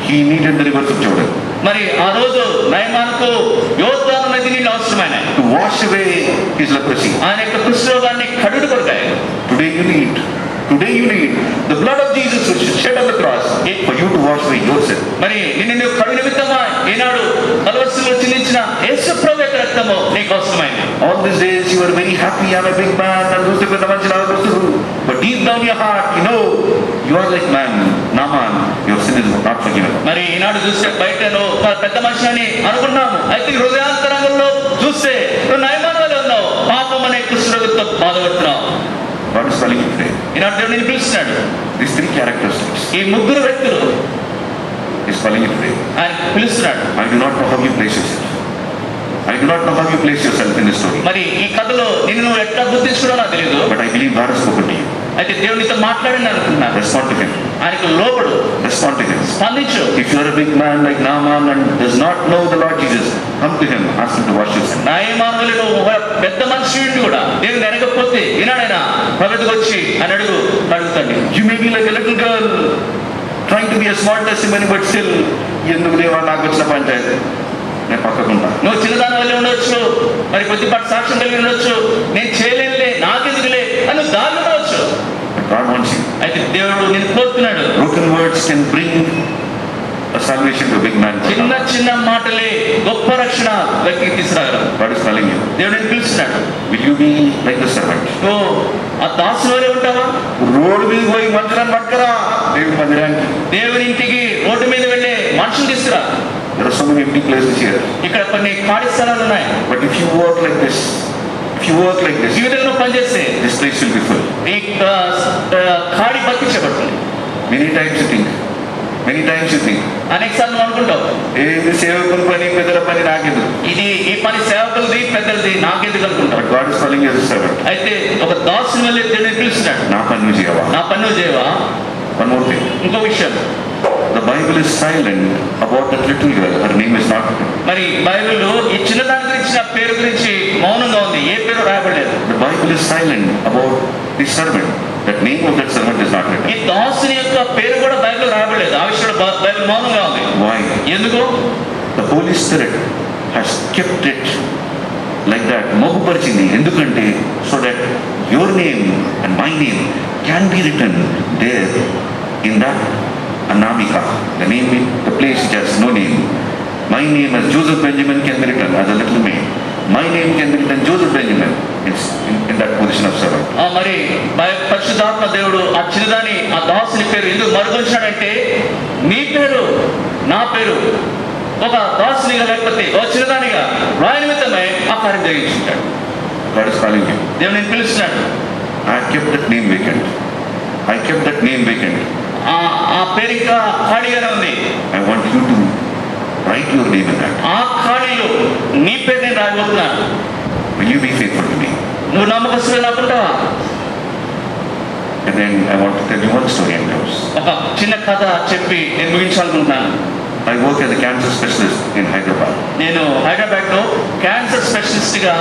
he needed the rivers of Jordan మరి ఆ రోజు నయమానుకు యోర్దాను నది నీళ్ళు అవసరమైన to wash away his leprosy. ఆయన యొక్క కుష్ఠరోగాన్ని కడుడు కొడతాయి. Today you need the blood of Jesus which is shed on the cross for you to wash away your sin. మరి నిన్ను కడు నిమిత్తమా ఈనాడు కలవరసులో చిందించిన యేసు ప్రభు యొక్క రక్తము నీకు అవసరమైంది. All these days you are very happy, I'm a big man, but deep down your heart you know you are like man, Naaman, your sin is not forgiven. మరి ఈనాడు చూస్తే బయట నువ్వు ఒక పెద్ద మనిషి అని అనుకున్నాము, అయితే హృదయాంతరంగంలో చూస్తే నువ్వు నయమాను వలె ఉన్నావు, పాపం అనే కుష్ఠరోగంతో బాధపడుతున్నావు. God is calling you today. ఈనాడు దేవుడు నిన్ను పిలుస్తున్నాడు. These three characteristics ఈ ముగ్గురు వ్యక్తులు is calling you today. ఆయన పిలుస్తున్నాడు. I do not know how you place yourself. I do not know how you place yourself in this story. మరి ఈ కథలో నిన్ను నువ్వు ఎట్లా గుర్తించుకోవడం నాకు తెలియదు, But I believe God has spoken to you. అయితే దేవునితో మాట్లాడింది అనుకుంటున్నాను. Respond to him. ఆయనకు లోబడు, Respond to him. స్పందించు. If you are a big man like Naaman and does not know the Lord Jesus, come to him, ask him to wash your sin. నయమాను వలె నువ్వు ఒక పెద్ద మనిషి కూడా దేవుని అడగకపోతే ఈనాడైనా ప్రభుత్వకు వచ్చి అని అడుగుతాండి. You may be like a little girl trying to be a small testimony, but still ఎందుకు దేవా నాకు వచ్చిన పంచాయతీ నేను పక్కకుంటా. నువ్వు చిన్నదాని వల్ల ఉండొచ్చు, మరి కొద్దిపాటి సాక్ష్యం కలిగి ఉండొచ్చు, నేను చేయలేనులే, నాకెందుకులే అని దారి ఉండవచ్చు. God wants you. అయితే దేవుడు నేను కోరుతున్నాడు. Broken words can bring a salvation to a big man. చిన్న చిన్న మాటలే గొప్ప రక్షణ వ్యక్తికి తీసుకురాగలరు. God is calling you. దేవుడు నేను పిలుస్తున్నాడు. Will you be like the servant? నువ్వు ఆ దాసుని వలె ఉంటావా? రోడ్డు మీద పోయి మందిరాన్ని పట్టుకరా, దేవుడి మందిరానికి. దేవుని ఇంటికి రోడ్డు మీద వెళ్ళే మనుషులు తీసుకురా. There are so many empty places here. ఇక్కడ కొన్ని ఖాళీ స్థలాలు ఉన్నాయి. But if you work like this, ఈ విధంగా పనిచేస్తే this place will be full. ఈ ఖాళీ బతికించబడుతుంది. Many times you think అనేక సార్లు అనుకుంటావు, ఏది సేవకుల పని పెద్దల పని నాకెందుకు, ఇది ఈ పని సేవకులది పెద్దలది నాకెందుకు అనుకుంటావు. But God is calling you as a servant. అయితే ఒక దాసుని వల్ల దేవుని పిలుస్తున్నాడు. నా పని నువ్వు చేయవా? నా పని నువ్వు చేయవా? One more thing. ఇంకో విషయం, The Bible is silent about that little girl. Her name is not. మరి బైబిల్లో ఈ చిన్నదాని గురించి నా పేరు గురించి మౌనంగా ఉంది, ఏ పేరు రాయబడలేదు. The Bible is silent about the servant. That name of that servant is not written. ఈ దాసుని యొక్క పేరు కూడా బైబిల్ రాయబడలేదు. ఆ విషయంలో బైబిల్ మౌనంగా ఉంది. Why? ఎందుకు? The Holy Spirit has kept it like that. మోహపరిచింది ఎందుకంటే so that your name and my name can be written there in that Anamika, the name, the place which has no name. My name as Joseph Benjamin can be written as a little man. My name can be written Joseph Benjamin in that position of servant. మరి పరిశుద్ధాత్మ దేవుడు ఆ చిన్నదాని ఆ దాసుని పేరు ఎందుకు మరుగుంచాడంటే నీ పేరు నా పేరు ఒక దాసునిగా లేకపోతే ఒక చిన్నదానిగా రాయ నిమిత్తమే ఆ కార్యం జరిగించుంటాడు. God is calling you. దేవుడు నేను పిలుస్తున్నాడు. I kept that name vacant. ఆ పేరు ఇంకా ఖాళీగానే ఉంది. I want you to write write your name in that. ఆ ఖాళీలో నీ పేరు నేను రాయబోతున్నాను. Will you be faithful to me? నువ్వు నమ్మకస్తుడు నాకుంటావా? And then I want to tell you one story and close. ఒక చిన్న కథ చెప్పి నేను ముగించాలనుకుంటున్నాను. I work as a cancer specialist in Hyderabad. నేను హైదరాబాద్ లో క్యాన్సర్ స్పెషలిస్ట్ గా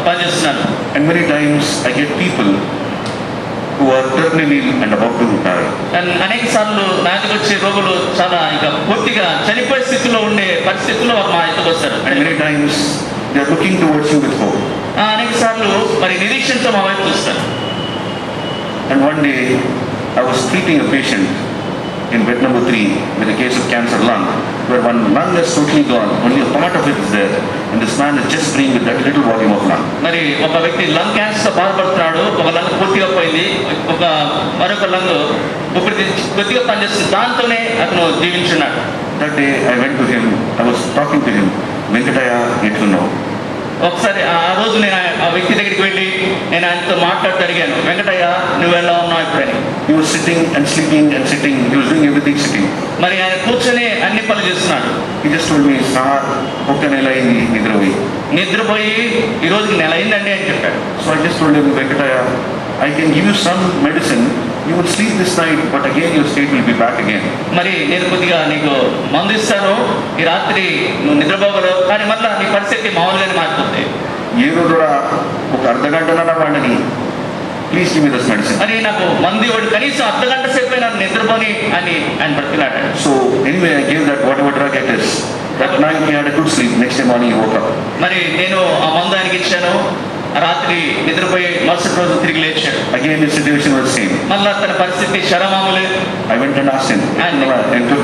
పనిచేస్తున్నాను. And many times I get people who are terminally ill and about to die. అనేక సార్లు నా దగ్గరికి వచ్చే రోగులు చాలా ఇక పూర్తిగా చనిపోయే స్థితిలో ఉండే పరిస్థితుల్లో మా ఇంటికి వస్తారు. And many times they are looking towards you with hope. అనేక సార్లు మరి నిరీక్షణతో మా వైపు చూస్తారు. And one day I was treating a patient in bed number 3 with a case of cancer lung, where one lung is totally gone, only a part of it is there, and this man is just praying with that little volume of lung. మరి ఒక వ్యక్తి లంగ్ క్యాన్సర్ తో బాధపడుతున్నాడు. ఒక లంగ్ పూర్తిగా పోయింది, మరొక లంగ్ కొద్దిగా పనిచేస్తుంది. దాంతోనే అతను జీవించున్నాడు. That day I went to him, I was talking to him, Venkataya, ఎట్లున్నావు? ఒకసారి ఆ రోజు నేను ఆ వ్యక్తి దగ్గరికి వెళ్ళి నేను ఆయనతో మాట్లాడుతూ అడిగాను, వెంకటయ్య నువ్వు ఎలా ఉన్నావు ఇప్పుడని. He was sitting and sleeping and sitting, he was doing everything sitting. మరి ఆయన కూర్చొని అన్ని పనులు చేస్తున్నాడు. He just told me, sir ఒక్క నెల అయింది నిద్రపోయి ఈ రోజుకి నెల అయిందండి అని చెప్పాడు. So I just told him, Venkataya, I can give you some medicine, you will sleep this night, but again your state will be back again. మరి నేను కొద్దిగా నీకు మందు ఇస్తాను, ఈ రాత్రి నువ్వు నిద్రపోగలవు, కానీ మళ్ళీ నీ పరిస్థితి మామూలుగానే మారిపోతుంది. ఏదో కూడా ఒక అర్ధ గంటనన్నా వాడిని please give me this medicine. మరి నాకు మందు ఇవ్వడు, కనీసం అర్ధ గంట సేపు నన్ను నిద్రపోని అని ఆయన బ్రతిలాడాడు. So anyway I gave that whatever drug it is. That night he had a good sleep, next day morning he woke up. మరి నేను ఆ మందు ఆయనకి ఇచ్చాను, రాత్రి నిద్రపోయి మరుసటి రోజు తిరిగి లేచాడు. Again his situation was same. మళ్ళా తన పరిస్థితి శరమాములే. I went and asked him,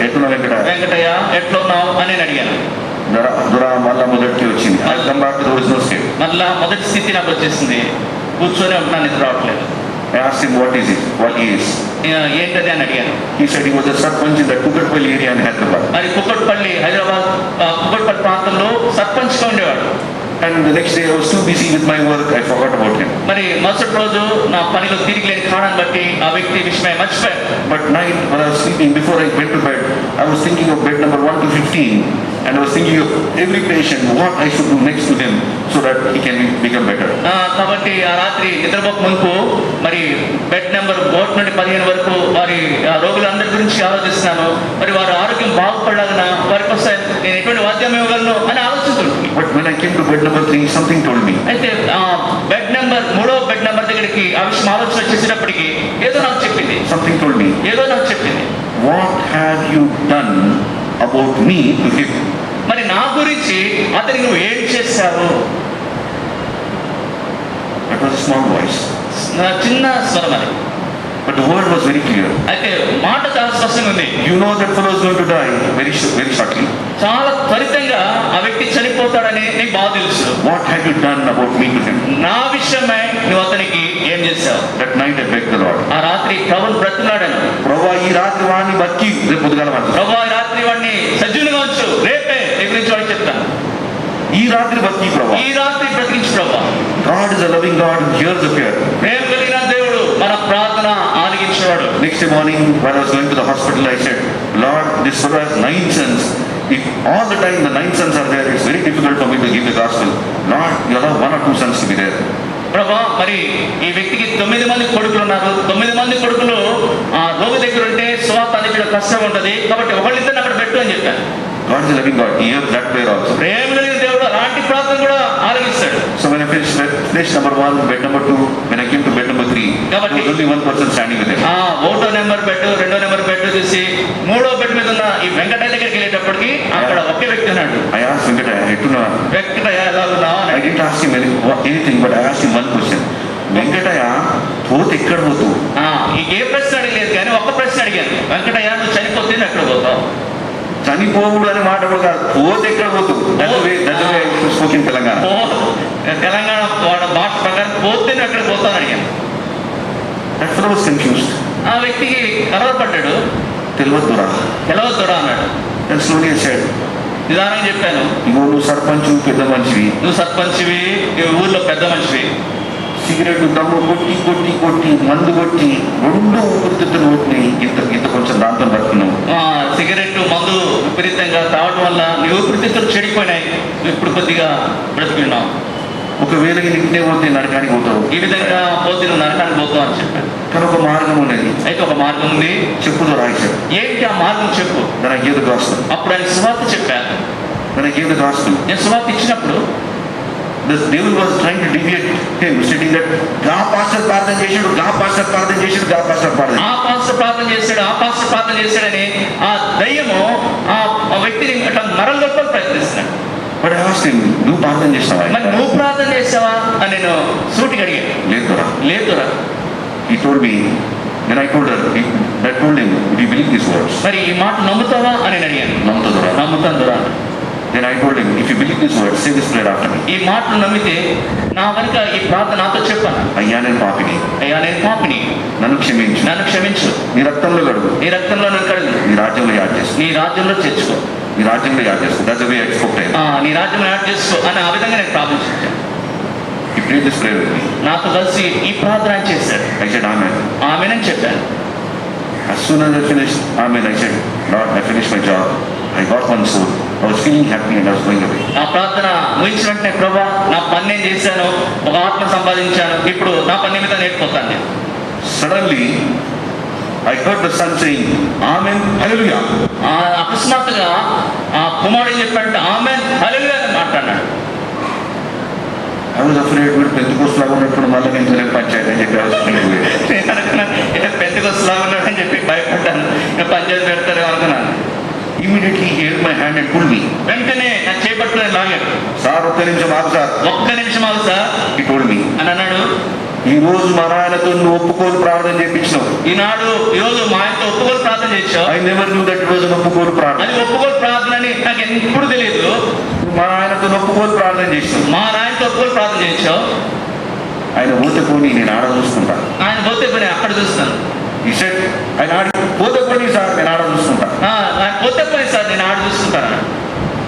ఎట్లున్నా వెంకట? వెంకటయ్య ఎట్లా ఉన్నావు అని నేను అడిగాను. దురా మళ్ళా మొదటికి వచ్చింది. I come back to the original state. మళ్ళా మొదటి స్థితి నాకు వచ్చేసింది, కూర్చొని ఉంటున్నా, నిద్ర రావట్లేదు. I asked him what is it, what he is. ఏంటది అని అడిగాను. He said he was a sarpanch in the Kukatpalli area in Hyderabad. మరి కుక్కట్పల్లి, హైదరాబాద్ కుక్కట్పల్లి ప్రాంతంలో సర్పంచ్గా ఉండేవాడు. And the next day I was too busy with my work, I forgot about him. మరి మరుసటి రోజు నా పనిలో తిరిగి లేని కారణాన్ని బట్టి ఆ వ్యక్తి విషయమై మర్చిపోయాను. But night when I was sleeping, before I went to bed, I was thinking of bed number 1 to 15, and I was thinking of every patient, what I should do next to him so that he can become better. కాబట్టి ఆ రాత్రి నిద్రపోక మునుపు మరి బెడ్ నెంబర్ 1 నుండి 15 వరకు వారి రోగులందరి గురించి ఆలోచిస్తున్నాను. మరి వారి ఆరోగ్యం బాగుపడాలన వారి కోసం నేను ఎటువంటి వాద్యం ఇవ్వగలను అని ఆలోచిస్తున్నాను. But when I came to bed number 3, something told me. అయితే బెడ్ నెంబర్ 3వ బెడ్ నెంబర్ దగ్గరికి ఆ విషయం ఆలోచన వచ్చేసేటప్పటికి ఏదో నాకు చెప్పింది. Something told me. ఏదో నాకు చెప్పింది. What have you done about me to him? మరి నా గురించి అతనికి నువ్వు ఏం చేశావు? That was a small voice. చిన్న స్వరం అది. But the word was very clear. అయితే మాట చాలా స్పష్టంగా ఉంది. You know that fellow is going to die very shortly. చాలా త్వరితంగా ఆ వ్యక్తి చనిపోతాడని నీకు బాగా తెలుసు. What have you done about me to him? నా విషయమై నువ్వు అతనికి ఏం చేశావు? That night I begged the Lord. ఆ రాత్రి ప్రభువుని బ్రతిమలాడాను. ప్రభువా ఈ రాత్రి వాడిని బతికి రేపు పొద్దుగాల పడుతుంది. ప్రభువా ఈ రాత్రి వాడిని సజీవునిగా ఉంచు, రేపే నీ గురించి వాడికి చెప్తాను. ఈ రాత్రి బతికి ప్రభువా. ఈ రాత్రి బ్రతికించు ప్రభువా. God is a loving God who hears the prayer. ప్రేమ కలిగిన దేవుడు మన ప్రార్థన ఆలకించేవాడు. Next morning when I was going to the hospital, I said, Lord, this fellow has 9 sons. If all the time the 9 sons are there, it's very difficult for me to give the gospel. Lord, you allow 1 or 2 sons to be there. ప్రభా మరి ఈ వ్యక్తికి 9 మంది కొడుకులు ఉన్నారు. 9 మంది కొడుకులు ఆ రోగి దగ్గర ఉంటే సువార్త అందించడం కష్టం ఉంటుంది, కాబట్టి ఒకళ్ళిద్దరిని అక్కడ పెట్టు అని చెప్పాను. God is a loving God. He hears that prayer also. ప్రేమ కలిగిన దేవుడు అలాంటి ప్రార్థన కూడా ఆలకిస్తాడు. So when I finished number 1, bed number 2, when I came to bed number 3, there was only one person standing with him. 1వ నెంబర్ బెడ్, 2వ నెంబర్ బెడ్ చూసి 3వ బెడ్ మీద ఉన్న ఈ వెంకటయ్య దగ్గరికి వెళ్ళేటప్పటికి అక్కడ ఒకే వ్యక్తి ఉన్నాడు. I asked Venkataya, వెంకటయ్య ఎలా ఉన్నావు I didn't ask him anything, but I asked him one question. Venkataiah పోతే ఎక్కడ పోతూ? ఏ ప్రశ్న అడిగలేదు, కానీ ఒక ప్రశ్న అడిగాను. వెంకటయ్య నువ్వు చనిపోతే ఎక్కడ పోతావు? చనిపోవుడు అనే మాట కూడా కాదు, పోతే ఎక్కడ పోతూ? స్పోకెన్ తెలంగాణ. తెలంగాణ వాడ భాష ప్రకారం పోతే ఎక్కడ పోతావు అడిగాను. That fellow was confused. ఆ వ్యక్తికి కలవరపడ్డాడు. తెలియదురా అన్నాడు. Then slowly I said, నిదానంగా చెప్పాను, ఇగో నువ్వు సర్పంచ్, పెద్ద మనిషివి, నువ్వు సర్పంచ్వి, ఊర్లో పెద్ద మనిషివి, సిగరెట్ దమ్ము కొట్టి మందు కొట్టి రెండు ఊపిరితిత్తులు కొట్టి ఇంత కొంచెం దాంతో బతుకున్నావు. సిగరెట్ మందు విపరీతంగా తాగడం వల్ల నీ ఊపిరితిత్తులు చెడిపోయినాయి. ఇప్పుడు కొద్దిగా బ్రతికిన్నావు. ఒకవేళ ఇంటినే పోతే నరకానికి పోతావు. ఈ విధంగా పోతే నువ్వు నరకానికి పోతావు అని చెప్పాను. కానీ ఒక మార్గం ఉన్నది. అయితే ఒక మార్గం ఉంది. చెప్పుదో రాయిశాడు. ఏంటి ఆ మార్గం చెప్పు. దాని గీత కాస్తుంది. అప్పుడు ఆయన సువార్త చెప్పాను. దాని గీత కాస్తుంది. నేను సువార్త ఇచ్చినప్పుడు the devil was trying to deviate him, stating that గా పాస్టర్ ప్రార్థన చేశాడు, గా పాస్టర్ ప్రార్థన చేశాడు, గా పాస్టర్ ప్రార్థన, ఆ పాస్టర్ ప్రార్థన చేశాడు, ఆ పాస్టర్ ప్రార్థన చేశాడని ఆ దయ్యము ఆ వ్యక్తిని అట్లా మరల్గొప్పలు ప్రయత్నిస్తున్నాడు. బట్ ఐ ఆస్క్డ్ హిమ్, నువ్వు ప్రార్థన చేస్తావా? మరి నువ్వు ప్రార్థన చేసావా అని నేను సూటిగా అడిగాను. లేదురా. He told me, then I told her, I told him, do you believe these words? మరి ఈ మాట నమ్ముతావా అని అడిగాను. నమ్ముతానురా. Then I told him, if you believe these words, say this prayer after me. ఈ మాటలు నమ్మితే నా వెనుక ఈ ప్రార్థన నాతో చెప్పాను. అయ్యా నేను పాపిని, నన్ను క్షమించు, నీ రక్తంలో కడుగు, నన్ను కడుగు, నీ రాజ్యంలో యాడ్ చేసుకో. That's the way I spoke to him. నీ రాజ్యంలో యాడ్ చేసుకో అని ఆ విధంగా నేను ప్రార్థించాను. He prayed this prayer with me. నాతో కలిసి ఈ ప్రార్థన చేశాడు. I said, Amen. ఆమేనని చెప్పాను. As soon as I finished, Amen, I said, Lord, I finished my job. I got one soul. I was feeling happy and I was going away. నా ప్రార్థన ముగించిన వెంటనే ప్రభువా నా పని నేను చేశాను, ఒక ఆత్మ సంపాదించాను, ఇప్పుడు నా పని మీద నేర్చుకుంటాను నేను. Suddenly, I heard the son saying, Amen, hallelujah. అకస్మాత్తుగా ఆ కుమారుడు చెప్పాడంటే ఆమెన్ హల్లెలూయా అని మాట్లాడాడు. I was afraid వీడు పెంతుకోస్తు లాగా ఉన్నప్పుడు మళ్ళీ నేను తెలియని పంచాయతీ అని చెప్పి నేను అనుకున్నాను పెద్దకొస్తు లాగా ఉన్నాడు అని చెప్పి భయపడ్డాను, ఇంకా పంచాయతీ పెడతారు అనుకున్నాను. Immediately he held my hand and pulled me. వెంటనే నా చేపట్టుకుని లాగాడు. సార్ ఒక్క నిమిషం ఆగు సార్. He told me. అని అన్నాడు, ఈ రోజు మా నాయనతో నువ్వు ఒప్పుకోలు ప్రార్థన చేయించినావు. ఈరోజు మా ఆయనతో ఒప్పుకోలు ప్రార్థన చేయించావు. I never knew that it was an ఒప్పుకోలు ప్రార్థన. అది ఒప్పుకోలు ప్రార్థన అని నాకు ఎప్పుడు తెలియదు. మా నాయనతో ఒప్పుకోలు ప్రార్థన చేసినావు. మా నాయనతో ఒప్పుకోలు ప్రార్థన చేయించావు. ఆయన పోతే పోనీ నేను ఆడ చూసుకుంటా. ఆయన పోతే పోనీ అక్కడ చూస్తాను. He said, ఆయన ఆడి పోతే పోనీ సార్ నేను ఆడ చూసుకుంటా. ఆయన పోతే పోనీ సార్ నేను ఆడ చూసుకుంటాను.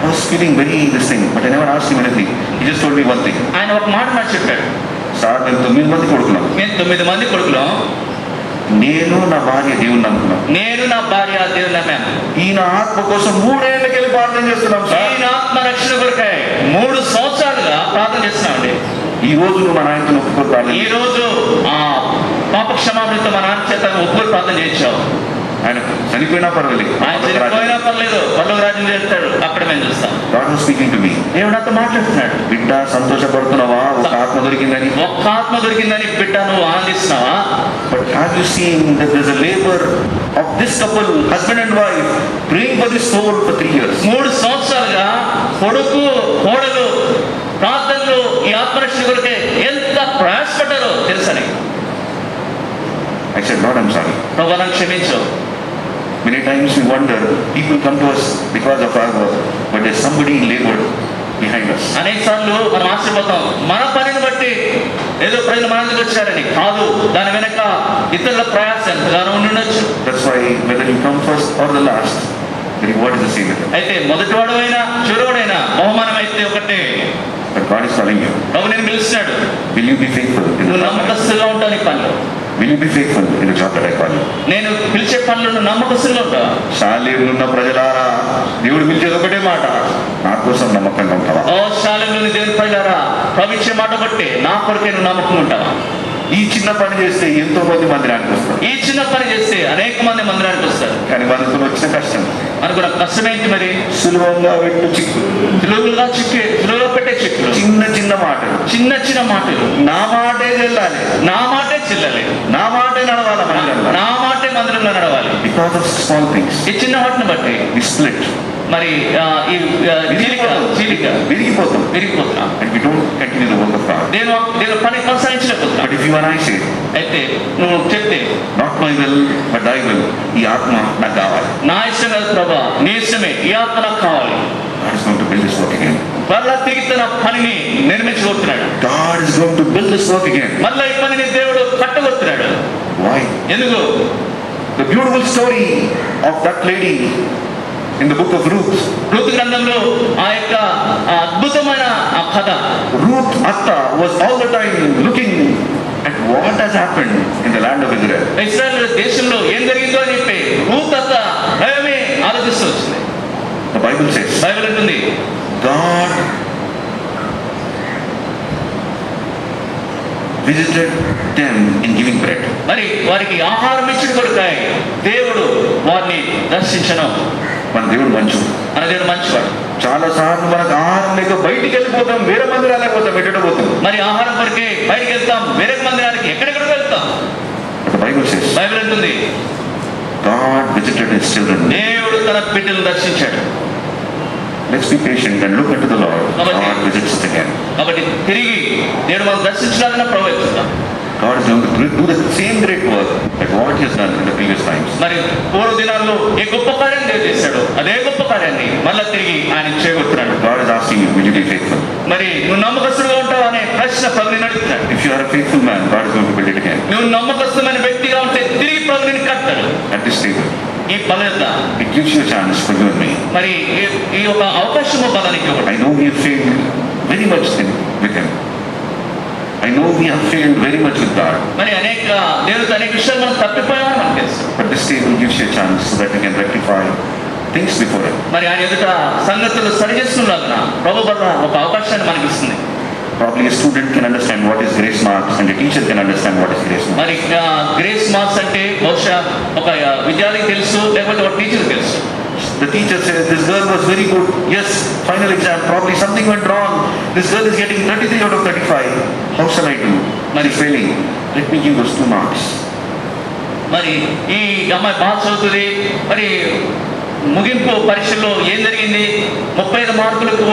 I was feeling very this thing, but I never asked him anything. He just told me one thing. ఆయన ఒక మాట నాకు చెప్పాడు. సార్ నేను 9 మంది కొడుకున్నాం. నేను 9 మంది కొడుకున్నాం. నేను నా భార్య దేవుని నమ్ముకున్నాం. నమ్మాను. ఈయన ఆత్మ కోసం 3 ఏళ్ళకెళ్ళి ప్రార్థన చేస్తున్నాం సార్. ఈయన ఆత్మ రక్షణ కొరకై 3 సంవత్సరాలుగా ప్రార్థన చేస్తున్నామండి. ఈ రోజు మా నాయనతో ఒప్పుకోలు ప్రార్థన. ఈ రోజు పాప క్షమాపణతో మా నాన్న చేత ఒప్పుకోలు ప్రార్థన చేయించావు. ఆయన చనిపోయినా పర్వాలేదు, ఆయన చనిపోయినా పర్లేదు, పల్లవ రాజ్యం చేస్తాడు, అక్కడ మేము చూస్తాం. God was speaking to me. దేవుడు నాతో మాట్లాడుతున్నాడు. బిడ్డ సంతోషపడుతున్నావా ఒక ఆత్మ దొరికిందని? ఒక్క ఆత్మ దొరికిందని బిడ్డ నువ్వు ఆనందిస్తున్నావా? But have you seen that there's a labor of this couple, husband and wife, praying for this soul for 3 years? 3 సంవత్సరాలుగా కొడుకు కోడలు ప్రార్థనలు ఈ ఆత్మరక్షణ కొరకే ఎంత ప్రయాసపడ్డారో తెలుసని. I said, Lord, I'm sorry. ప్రభువా నన్ను క్షమించు. Many times we wonder, people come to us because of our work, but there's somebody labored behind us. అనేక సార్లు మనం ఆశ్చర్యపోతాం, మన పనిని బట్టి ఏదో ప్రజలు మన దగ్గరికి వచ్చారని కాదు, దాని వెనక ఇతరుల ప్రయాసం ఎంతగానో ఉండొచ్చు. That's why whether you come first or the last, the reward is the same. అయితే మొదటివాడు అయినా చివరివాడైనా బహుమానం అయితే ఒకటే. But God is calling you. ప్రభు నేను పిలుస్తున్నాడు. Will you be faithful in నువ్వు the నమ్మకస్తులుగా ఉంటావు నీ పనిలో. Will you be faithful in the job that I call you? నేను పిలిచే పనులు నువ్వు నమ్మకస్తులుగా ఉంటావా? శాలేములున్న ప్రజలారా, దేవుడు పిలిచేది ఒకటే మాట, నా కోసం నమ్మకంగా ఉంటావా? ఓ శాలేములోని దేవుని ప్రజలారా, ప్రభు ఇచ్చే మాట బట్టి నా కొరకే నువ్వు నమ్మకం ఉంటావా? ఈ చిన్న పని చేస్తే ఎంతో మంది మందిరానికి వస్తారు. ఈ చిన్న పని చేస్తే అనేక మంది మందిరానికి వస్తారు. కానీ మనకు వచ్చిన కష్టం, అనుకున్న కష్టమేంటి మరి? సులభంగా పెట్టు చిక్కులు, సులువుగా పెట్టే చిక్కులు, చిన్న చిన్న మాటలు, చిన్న మాటలు. నా మాటే చెల్లాలి, నా మాటే చెల్లాలి, నా మాటే నడవాలి మందిరంలో, నా మాటే మందిరంలో నడవాలి. బికాస్ ఆఫ్ స్మాల్ థింగ్స్, ఈ చిన్న వాటిని బట్టి వి స్ప్లిట్, మరి ఈ చీలిక విరిగిపోతున్నాం. and we don't continue the work of God. నేను పని కొనసాగించలేకపోతున్నా. But if you and I say, అయితే నువ్వు చెప్తే not my will but thy will, ఈ ఆత్మ నాకు కావాలి, నా ఇష్టం కాదు ప్రభా నీ ఇష్టమే, ఈ ఆత్మ నాకు కావాలి. God is going to build this work again. మళ్ళా తిరిగి తన పనిని నిర్మించబోతున్నాడు. God is going to build this work again. మళ్ళా ఈ పనిని దేవుడు కట్టబోతున్నాడు. Why? ఎందుకు? The beautiful story of that lady in the book of Ruth. Ruth గ్రంథంలో ఆ యొక్క అద్భుతమైన ఆ కథ. Ruth Atta was all the time looking at what has happened in the land of Israel. ఇశ్రాయేలు దేశంలో ఏం జరిగిందో అని చెప్పి రూతు అత్త భయమే ఆలోచిస్తూ వచ్చింది. The Bible says, బైబిల్ అంటుంది God visited them in giving bread. మరి వారికి ఆహారం ఇచ్చిన కొరకై దేవుడు వారిని దర్శించను. మన దేవుడు మంచు. మన దేవుడు మంచివాడు. చాలా సార్లు మనకు ఆహారం లేక బయటికి వెళ్ళిపోతాం, వేరే మందిరాలకు పోతాం, ఎక్కడ పోతాం. మరి ఆహారం కొరకే బయటికి వెళ్తాం, వేరే మందిరానికి ఎక్కడెక్కడ వెళ్తాం. The Bible says, బైబిల్ అంటుంది God visited his children. దేవుడు తన బిడ్డలను దర్శించాడు. Let's be patient and look unto the Lord. God visits us again. కాబట్టి తిరిగి దేవుడు మనం దర్శించడానికి ప్రవేశిస్తాం. God is going to do the same great work that what he has done in the previous times. మరి పూర్వ దినాల్లో ఏ గొప్ప కార్యం దేవుడు చేశాడు, అదే గొప్ప కార్యాన్ని మళ్ళా తిరిగి ఆయన చేయబోతున్నాడు. God is asking you, will you be faithful? మరి నువ్వు నమ్మకస్తుడుగా ఉంటావు అనే ప్రశ్న ప్రభుని అడుగుతున్నాడు. If you are a faithful man, God is going to build it again. నువ్వు నమ్మకస్తుమైన వ్యక్తిగా ఉంటే తిరిగి ప్రభుని కట్టాడు. At this table, ఈ బలత it gives you a chance for you and me. మరి ఈ ఒక అవకాశము బలానికి ఒకటి. I know we have failed very much with him. I know we have failed very much with God. మరి దేవుడితో అనేక విషయాలు మనం తప్పిపోయామని మనకు తెలుసు. But this table gives you a chance so that you can rectify things before him. మరి ఆయన ఎదుట సంగతులు సరిచేస్తున్నలాగా ప్రభు వల్ల ఒక అవకాశాన్ని మనకి ఇస్తుంది. Probably a student can understand what is grace marks and a teacher can understand what is grace marks. మరి గ్రేస్ మార్క్స్ అంటే బహుశా ఒక విద్యార్థికి తెలుసు, లేకపోతే ఒక టీచర్కి తెలుసు. The teacher says, this girl was very good. Yes, final exam, probably something went wrong. This girl is getting 33 out of 35. How shall I do? She's failing. Let me give those 2 marks. మరి ఈ అమ్మాయి బాగా చదువుతుంది. మరి ముగింపు పరీక్షల్లో ఏం జరిగింది? 35 మార్కులకు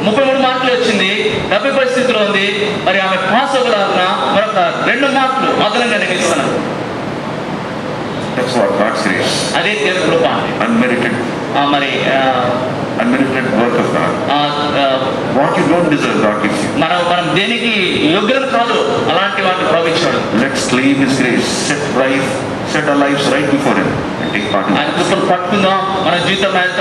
33 మార్కులు వచ్చింది. 70 పరిస్థితిలో ఉంది. మరి ఆమె పాస్ అవ్వగలనా మరొక 2 మార్కులు అదనంగా నేను ఇస్తాను. That's what God's grace. అదే దేవుని కృప. Unmerited. మరి Unmerited work of God. What you don't deserve, God gives you. మనం దేనికి యోగ్యులం కాదు, అలాంటి వాటిని ప్రవేశించాడు. Let's claim his grace. Set our lives right before him and take part in ఆయన it. కృపను పట్టుకుందాం, మన జీవితం ఆయన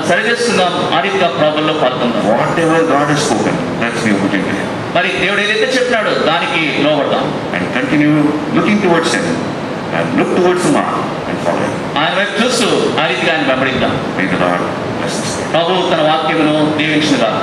సరిచేస్తుందాం, ఆ రీతిగా ప్రాబ్లంలో పాల్గొందాం. Whatever God has spoken, let's be obedient to him. మరి దేవుడు ఏదైతే చెప్పినాడో దానికి లోబడదాం. And continue looking towards him and look towards the mark and follow him. ఆయన వైపు చూస్తూ ఆ రీతిగా ఆయన వెంబడిద్దాం. May the Lord bless us. ప్రభు తన వాక్యమును దీవించును గాక.